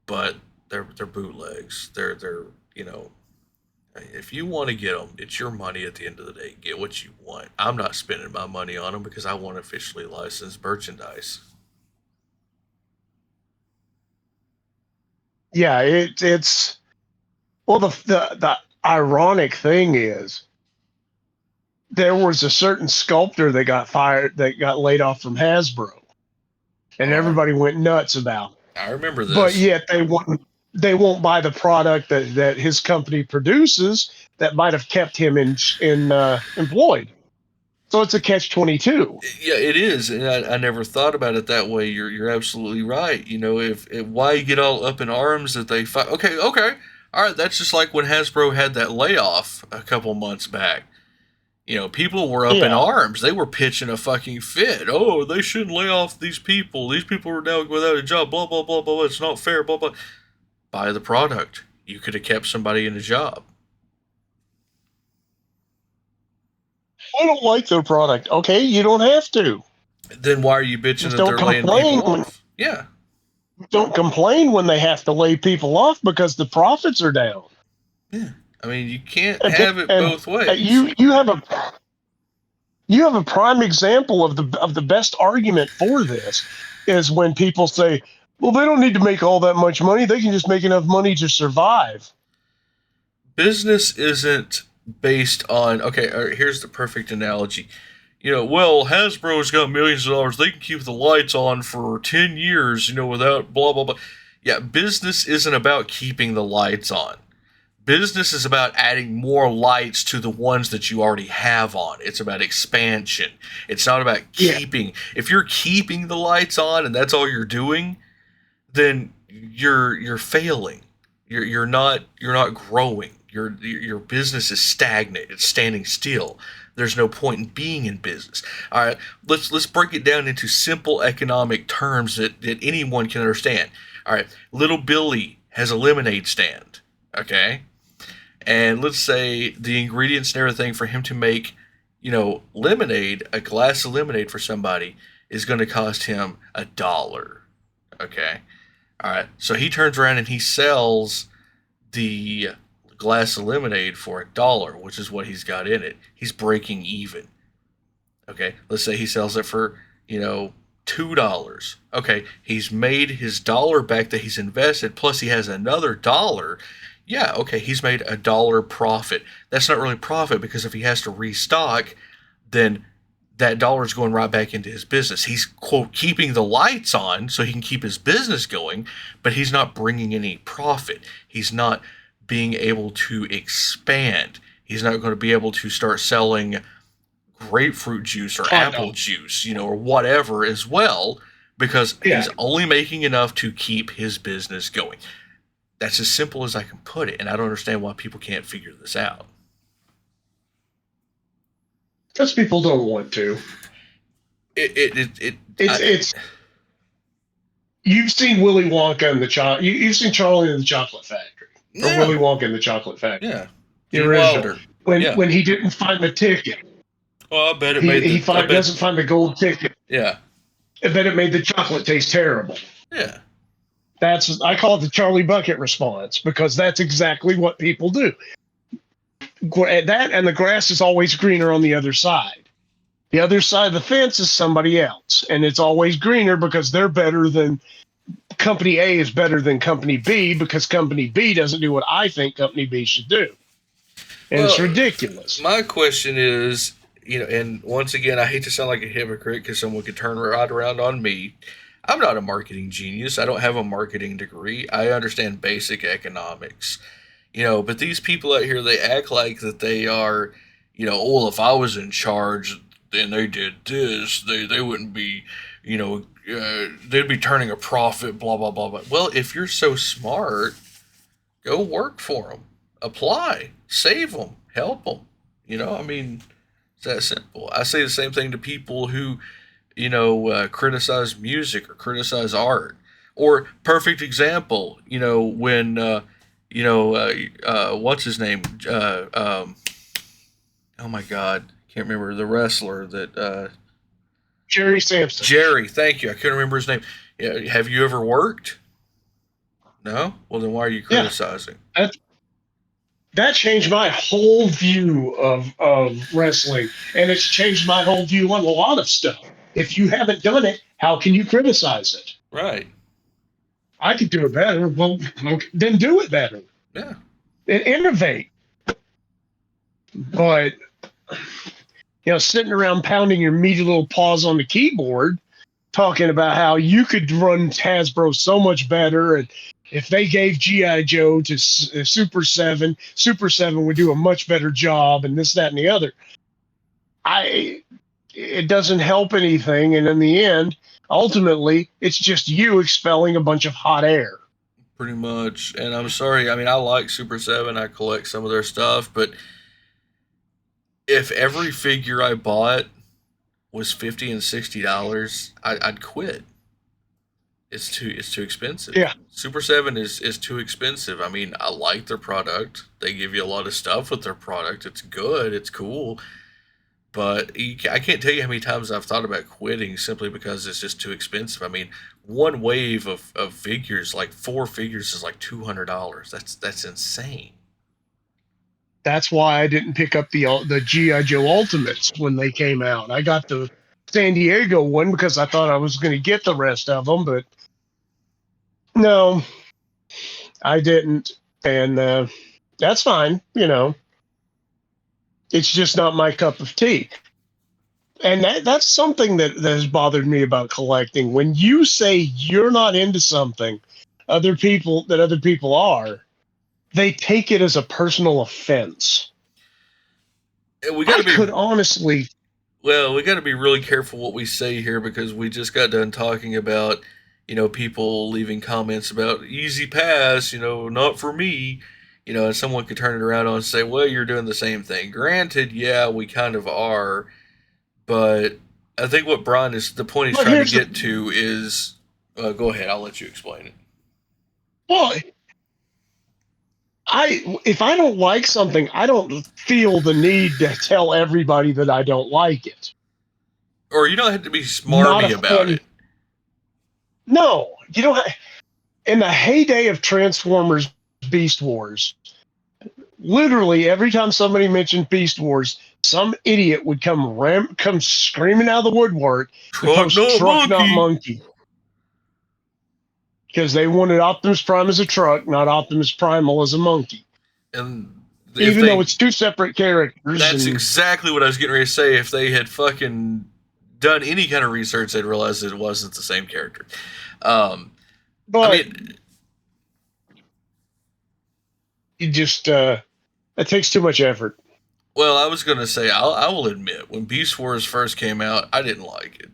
[SPEAKER 2] But they're bootlegs. They're if you want to get them, it's your money at the end of the day. Get what you want. I'm not spending my money on them because I want officially licensed merchandise.
[SPEAKER 1] Yeah, it's well, the ironic thing is there was a certain sculptor that got laid off from Hasbro, and
[SPEAKER 2] Oh,
[SPEAKER 1] everybody went nuts about it.
[SPEAKER 2] I remember
[SPEAKER 1] But
[SPEAKER 2] this.
[SPEAKER 1] yet they won't buy the product that his company produces that might have kept him in employed. So it's a catch-22.
[SPEAKER 2] Yeah, it is, and I never thought about it that way. You're absolutely right. If why get all up in arms that they fight? Okay, okay, all right. That's just like when Hasbro had that layoff a couple months back. People were up in
[SPEAKER 1] Yeah.
[SPEAKER 2] arms. They were pitching a fucking fit. Oh, they shouldn't lay off these people. These people are now without a job. Blah blah blah blah. Blah. It's not fair. Blah blah. Buy the product. You could have kept somebody in a job.
[SPEAKER 1] I don't like their product. Okay, you don't have to.
[SPEAKER 2] Then why are you bitching
[SPEAKER 1] Just
[SPEAKER 2] that
[SPEAKER 1] don't
[SPEAKER 2] they're laying people
[SPEAKER 1] complain when
[SPEAKER 2] off? Yeah,
[SPEAKER 1] don't complain when they have to lay people off because the profits are down.
[SPEAKER 2] yeah. I mean, you can't
[SPEAKER 1] And,
[SPEAKER 2] have it
[SPEAKER 1] and
[SPEAKER 2] both ways.
[SPEAKER 1] you have a prime example of the best argument for this is when people say, "Well, they don't need to make all that much money. They can just make enough money to survive."
[SPEAKER 2] Business isn't based on, okay, all right, here's the perfect analogy. Well, Hasbro's got millions of dollars. They can keep the lights on for 10 years, without blah, blah, blah. Yeah, business isn't about keeping the lights on. Business is about adding more lights to the ones that you already have on. It's about expansion. It's not about
[SPEAKER 1] Yeah.
[SPEAKER 2] keeping. If you're keeping the lights on and that's all you're doing, then you're failing. You're not growing. Your business is stagnant. It's standing still. There's no point in being in business. All right, let's break it down into simple economic terms that anyone can understand. All right, little Billy has a lemonade stand. Okay, and let's say the ingredients and everything for him to make, lemonade, a glass of lemonade for somebody is going to cost him $1. Okay, all right. So he turns around and he sells the glass of lemonade for $1, which is what he's got in it. He's breaking even. Okay, let's say he sells it for, $2. Okay, he's made his dollar back that he's invested, plus he has another dollar. Yeah, okay, he's made $1 profit. That's not really profit because if he has to restock, then that dollar is going right back into his business. He's, quote, keeping the lights on so he can keep his business going, but he's not bringing any profit. He's not being able to expand. He's not going to be able to start selling grapefruit juice or
[SPEAKER 1] Hot
[SPEAKER 2] apple
[SPEAKER 1] dog.
[SPEAKER 2] juice, or whatever as well, because
[SPEAKER 1] Yeah.
[SPEAKER 2] he's only making enough to keep his business going. That's as simple as I can put it, and I don't understand why people can't figure this out.
[SPEAKER 1] Because people don't want to.
[SPEAKER 2] I,
[SPEAKER 1] It's you've seen Willy Wonka and the you've seen Charlie and the Chocolate Factory, or
[SPEAKER 2] yeah,
[SPEAKER 1] Willy Wonka and the Chocolate Factory,
[SPEAKER 2] yeah.
[SPEAKER 1] the
[SPEAKER 2] Gene
[SPEAKER 1] original.
[SPEAKER 2] Wilder.
[SPEAKER 1] When
[SPEAKER 2] Yeah.
[SPEAKER 1] when he didn't find the ticket,
[SPEAKER 2] Oh, I bet it
[SPEAKER 1] he
[SPEAKER 2] made
[SPEAKER 1] he
[SPEAKER 2] the. I
[SPEAKER 1] find,
[SPEAKER 2] bet.
[SPEAKER 1] doesn't find the gold ticket.
[SPEAKER 2] Yeah.
[SPEAKER 1] I bet it made the chocolate taste terrible.
[SPEAKER 2] Yeah.
[SPEAKER 1] I call it the Charlie Bucket response because that's exactly what people do. That and the grass is always greener on the other side. The other side of the fence is somebody else, and it's always greener because they're better than company A is better than company B because company B doesn't do what I think company B should do. And it's
[SPEAKER 2] Well,
[SPEAKER 1] ridiculous.
[SPEAKER 2] my question is, and once again, I hate to sound like a hypocrite because someone could turn right around on me. I'm not a marketing genius. I don't have a marketing degree. I understand basic economics. But these people out here, they act like that they are, oh, well, if I was in charge and they did this, they wouldn't be, they'd be turning a profit, blah, blah, blah, blah. Well, if you're so smart, go work for them, apply, save them, help them. I mean, It's that simple. I say the same thing to people who, criticize music or criticize art. Or perfect example, when what's his name? Oh my God, can't remember the wrestler that
[SPEAKER 1] Jerry Sampson.
[SPEAKER 2] Jerry. Thank you. I couldn't remember his name. Yeah, have you ever worked? No. Well, then why are you
[SPEAKER 1] Yeah,
[SPEAKER 2] criticizing?
[SPEAKER 1] that that changed my whole view of wrestling, and it's changed my whole view on a lot of stuff. If you haven't done it, how can you criticize it?
[SPEAKER 2] Right.
[SPEAKER 1] I could do it better. Well, okay, then do it better
[SPEAKER 2] Yeah.
[SPEAKER 1] and innovate. But sitting around pounding your meaty little paws on the keyboard, talking about how you could run Hasbro so much better, and if they gave GI Joe to Super 7 would do a much better job, and this, that, and the other. I It doesn't help anything, and in the end, ultimately, it's just you expelling a bunch of hot air.
[SPEAKER 2] Pretty much. And I'm sorry. I mean, I like Super 7. I collect some of their stuff, but if every figure I bought was $50 and $60, I'd quit. It's too expensive.
[SPEAKER 1] Yeah,
[SPEAKER 2] Super 7 is too expensive. I mean, I like their product. They give you a lot of stuff with their product. It's good. It's cool. But I can't tell you how many times I've thought about quitting simply because it's just too expensive. I mean, one wave of figures, like 4 figures, is like $200. That's insane.
[SPEAKER 1] that's why I didn't pick up the GI Joe Ultimates when they came out. I got the San Diego one because I thought I was going to get the rest of them, but no, I didn't, and that's fine. It's just not my cup of tea. And that's something that has bothered me about collecting. When you say you're not into something, other people are, they take it as a personal offense.
[SPEAKER 2] And we got
[SPEAKER 1] I
[SPEAKER 2] to be
[SPEAKER 1] could honestly,
[SPEAKER 2] Well, we got to be really careful what we say here because we just got done talking about, people leaving comments about easy pass, not for me, and someone could turn it around and say, well, you're doing the same thing. Granted, yeah, we kind of are, but I think what Brian is, the point he's
[SPEAKER 1] but
[SPEAKER 2] trying to
[SPEAKER 1] here's the
[SPEAKER 2] get to is, go ahead, I'll let you explain it.
[SPEAKER 1] well, if I don't like something, I don't feel the need to tell everybody that I don't like it.
[SPEAKER 2] Or you don't have to be
[SPEAKER 1] Not a
[SPEAKER 2] smarmy about
[SPEAKER 1] fan.
[SPEAKER 2] it.
[SPEAKER 1] No, you don't. In the heyday of Transformers Beast Wars, literally every time somebody mentioned Beast Wars, some idiot would come screaming out of the woodwork and
[SPEAKER 2] Truck
[SPEAKER 1] post
[SPEAKER 2] not
[SPEAKER 1] truck not
[SPEAKER 2] monkey.
[SPEAKER 1] monkey because they wanted Optimus Prime as a truck, not Optimus Primal as a monkey.
[SPEAKER 2] And if
[SPEAKER 1] Even though
[SPEAKER 2] they
[SPEAKER 1] it's two separate characters,
[SPEAKER 2] That's
[SPEAKER 1] and
[SPEAKER 2] exactly what I was getting ready to say. If they had fucking done any kind of research, they'd realize that it wasn't the same character. Um, I
[SPEAKER 1] but
[SPEAKER 2] mean,
[SPEAKER 1] you just it takes too much effort.
[SPEAKER 2] well, I was gonna say I will admit when Beast Wars first came out, I didn't like it.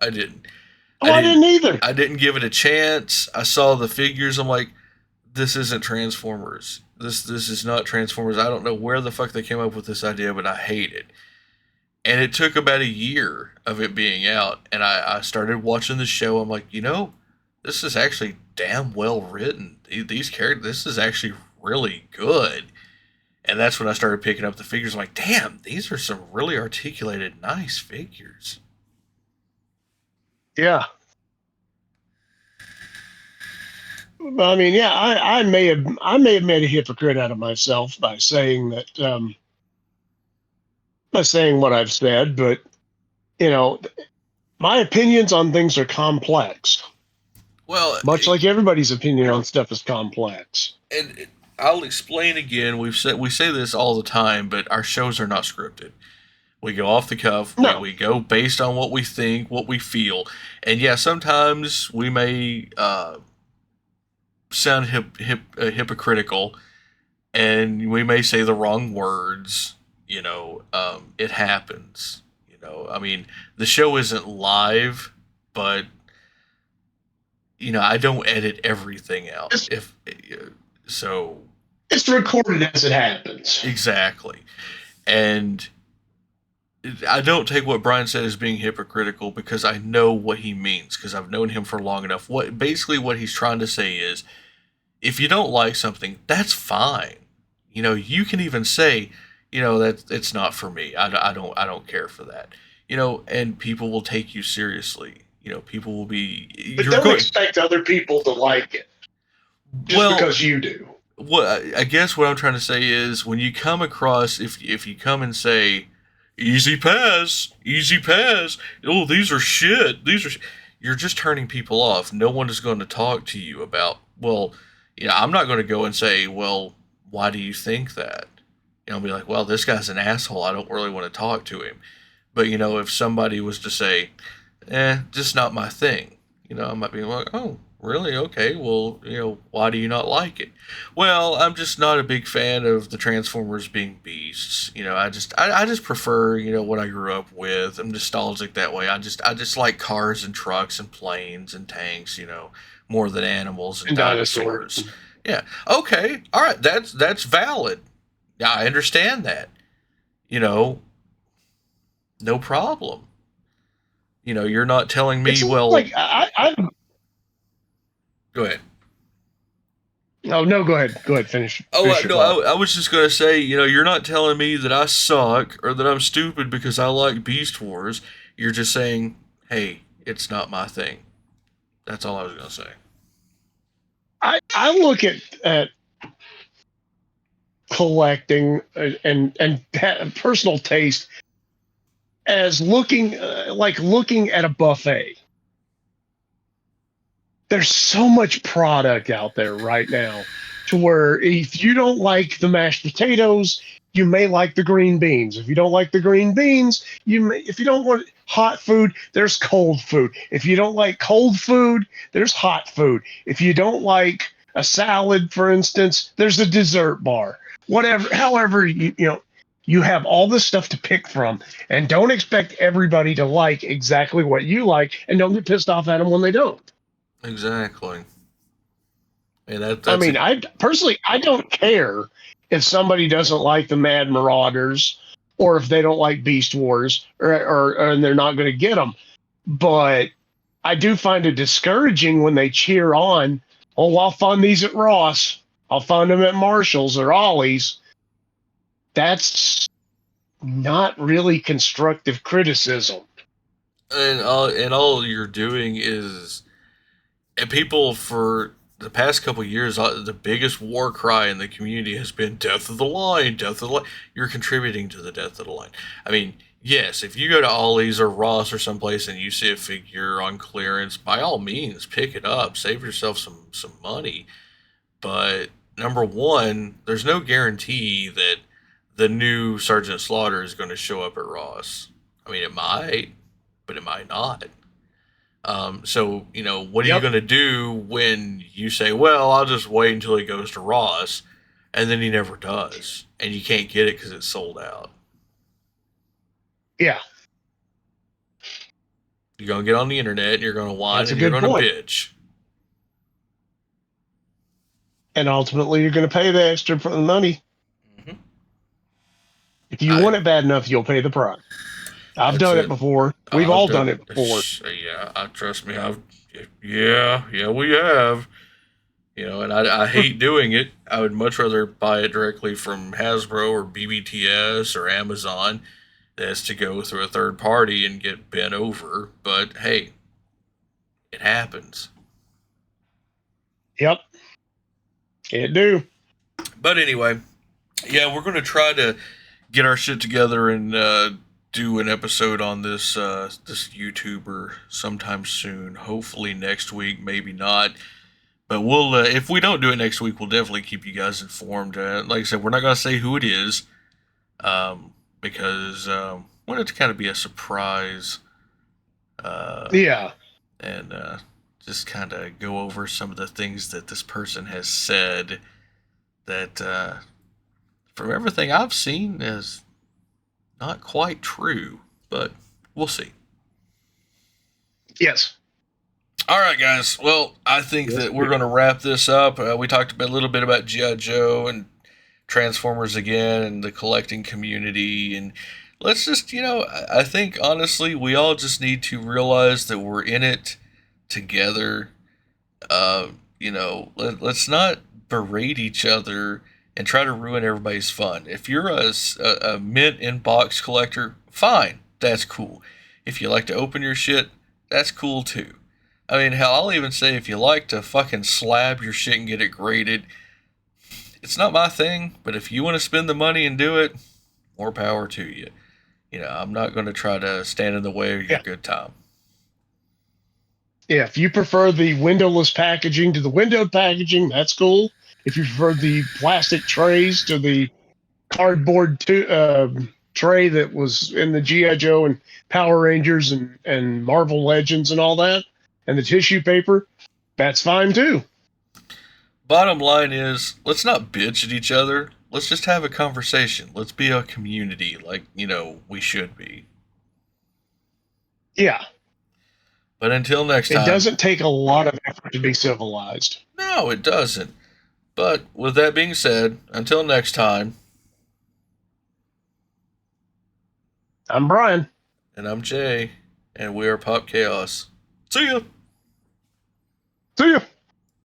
[SPEAKER 2] I didn't.
[SPEAKER 1] Oh,
[SPEAKER 2] I
[SPEAKER 1] I
[SPEAKER 2] didn't.
[SPEAKER 1] didn't either.
[SPEAKER 2] I didn't give it a chance. I saw the figures. I'm like, this isn't Transformers. This is not Transformers. I don't know where the fuck they came up with this idea, but I hate it. And it took about a year of it being out, and I started watching the show. I'm like, this is actually damn well written. These characters, this is actually really good. And that's when I started picking up the figures. I'm like, damn, these are some really articulated, nice figures.
[SPEAKER 1] Yeah. I mean, yeah, I may have made a hypocrite out of myself by saying that by saying what I've said, but you know, my opinions on things are complex,
[SPEAKER 2] Well,
[SPEAKER 1] much like everybody's opinion on stuff is complex.
[SPEAKER 2] and I'll explain again. We say this all the time, but our shows are not scripted. We go off the cuff. We,
[SPEAKER 1] No,
[SPEAKER 2] we go based on what we think, what we feel, and yeah, sometimes we may sound hypocritical, and we may say the wrong words. It happens. I mean, the show isn't live, but I don't edit everything out.
[SPEAKER 1] it's,
[SPEAKER 2] If so,
[SPEAKER 1] it's recorded as it happens.
[SPEAKER 2] exactly, and I don't take what Brian said as being hypocritical because I know what he means because I've known him for long enough. What he's trying to say is, if you don't like something, that's fine. You can even say, that it's not for me. I don't care for that. And people will take you seriously. People will be.
[SPEAKER 1] But
[SPEAKER 2] You're
[SPEAKER 1] don't
[SPEAKER 2] going.
[SPEAKER 1] expect other people to like it just
[SPEAKER 2] Well,
[SPEAKER 1] because you do.
[SPEAKER 2] what I guess what I'm trying to say is when you come across if you come and say easy pass, oh these are shit, you're just turning people off. No one is going to talk to you about, well, I'm not going to go and say, well, why do you think that? I'll be like, well, this guy's an asshole. I don't really want to talk to him. But if somebody was to say, just not my thing, I might be like, oh, really? Okay, well, why do you not like it? Well, I'm just not a big fan of the Transformers being beasts. I just prefer, what I grew up with. I'm nostalgic that way. I just like cars and trucks and planes and tanks, more than animals and
[SPEAKER 1] And dinosaurs.
[SPEAKER 2] dinosaurs. Yeah. Okay. All right. That's valid. Yeah, I understand that. You know, no problem. You're not telling me,
[SPEAKER 1] It's
[SPEAKER 2] well,
[SPEAKER 1] like I
[SPEAKER 2] go ahead.
[SPEAKER 1] oh no, go ahead. Go ahead,
[SPEAKER 2] Oh,
[SPEAKER 1] finish your
[SPEAKER 2] no,
[SPEAKER 1] thought.
[SPEAKER 2] I was just going to say, you're not telling me that I suck or that I'm stupid because I like Beast Wars. You're just saying, hey, it's not my thing. That's all I was going to say.
[SPEAKER 1] I look at collecting and personal taste as looking like looking at a buffet. There's so much product out there right now to where if you don't like the mashed potatoes, you may like the green beans. If you don't like the green beans, if you don't want hot food, there's cold food. If you don't like cold food, there's hot food. If you don't like a salad, for instance, there's a dessert bar. Whatever, however, you have all this stuff to pick from, and don't expect everybody to like exactly what you like, and don't get pissed off at them when they don't.
[SPEAKER 2] Exactly. And
[SPEAKER 1] I
[SPEAKER 2] that's a.
[SPEAKER 1] mean, I personally, I don't care if somebody doesn't like the Mad Marauders or if they don't like Beast Wars or and they're not going to get them. But I do find it discouraging when they cheer on, oh, I'll find these at Ross. I'll find them at Marshall's or Ollie's. That's not really constructive criticism.
[SPEAKER 2] And all you're doing is. And people for the past couple of years, the biggest war cry in the community has been death of the line, death of the line. You're contributing to the death of the line. I mean, yes, if you go to Ollie's or Ross or someplace and you see a figure on clearance, by all means, pick it up. Save yourself some money. But number one, there's no guarantee that the new Sergeant Slaughter is going to show up at Ross. I mean, it might, but it might not. So, what are you
[SPEAKER 1] Yep.
[SPEAKER 2] going to do when you say, well, I'll just wait until he goes to Ross, and then he never does, and you can't get it because it's sold out?
[SPEAKER 1] Yeah,
[SPEAKER 2] You're going to get on the internet, and you're going to whine,
[SPEAKER 1] that's a
[SPEAKER 2] and you're
[SPEAKER 1] good
[SPEAKER 2] going to
[SPEAKER 1] point.
[SPEAKER 2] bitch.
[SPEAKER 1] And ultimately, you're going to pay the extra for the money.
[SPEAKER 2] Mm-hmm.
[SPEAKER 1] If you
[SPEAKER 2] I,
[SPEAKER 1] want it bad enough, you'll pay the price. I've
[SPEAKER 2] that's
[SPEAKER 1] done it
[SPEAKER 2] it.
[SPEAKER 1] before. We've
[SPEAKER 2] I've
[SPEAKER 1] all done
[SPEAKER 2] done,
[SPEAKER 1] it before.
[SPEAKER 2] yeah, trust me, yeah, we have. And I hate doing it. I would much rather buy it directly from Hasbro or BBTS or Amazon as to go through a third party and get bent over. But hey, it happens.
[SPEAKER 1] Yep, it do.
[SPEAKER 2] But anyway, yeah, we're going to try to get our shit together and do an episode on this YouTuber sometime soon. Hopefully next week, maybe not. But we'll if we don't do it next week, we'll definitely keep you guys informed. Like I said, we're not going to say who it is because we want it to kind of be a surprise
[SPEAKER 1] Yeah.
[SPEAKER 2] and just kind of go over some of the things that this person has said that, from everything I've seen, is not quite true. But we'll see.
[SPEAKER 1] Yes.
[SPEAKER 2] All right, guys. Well, I think
[SPEAKER 1] Yes.
[SPEAKER 2] that we're going to wrap this up. We talked a little bit about G.I. Joe and Transformers again and the collecting community. And let's just, I think honestly, we all just need to realize that we're in it together. Uh, let's not berate each other and try to ruin everybody's fun. If you're a mint in box collector, fine, that's cool. If you like to open your shit, that's cool too. I mean, hell, I'll even say if you like to fucking slab your shit and get it graded, it's not my thing, but if you want to spend the money and do it, more power to you. I'm not going to try to stand in the way of your
[SPEAKER 1] Yeah.
[SPEAKER 2] good time.
[SPEAKER 1] Yeah, if you prefer the windowless packaging to the windowed packaging, that's cool. If you prefer the plastic trays to the cardboard tray that was in the GI Joe and Power Rangers and Marvel Legends and all that, and the tissue paper, that's fine too.
[SPEAKER 2] Bottom line is, let's not bitch at each other. Let's just have a conversation. Let's be a community like, we should be.
[SPEAKER 1] Yeah,
[SPEAKER 2] But until next
[SPEAKER 1] it
[SPEAKER 2] time,
[SPEAKER 1] doesn't take a lot of effort to be civilized.
[SPEAKER 2] no, it doesn't. But with that being said, until next time,
[SPEAKER 1] I'm Brian.
[SPEAKER 2] and I'm Jay, and we are Pop Chaos. See ya!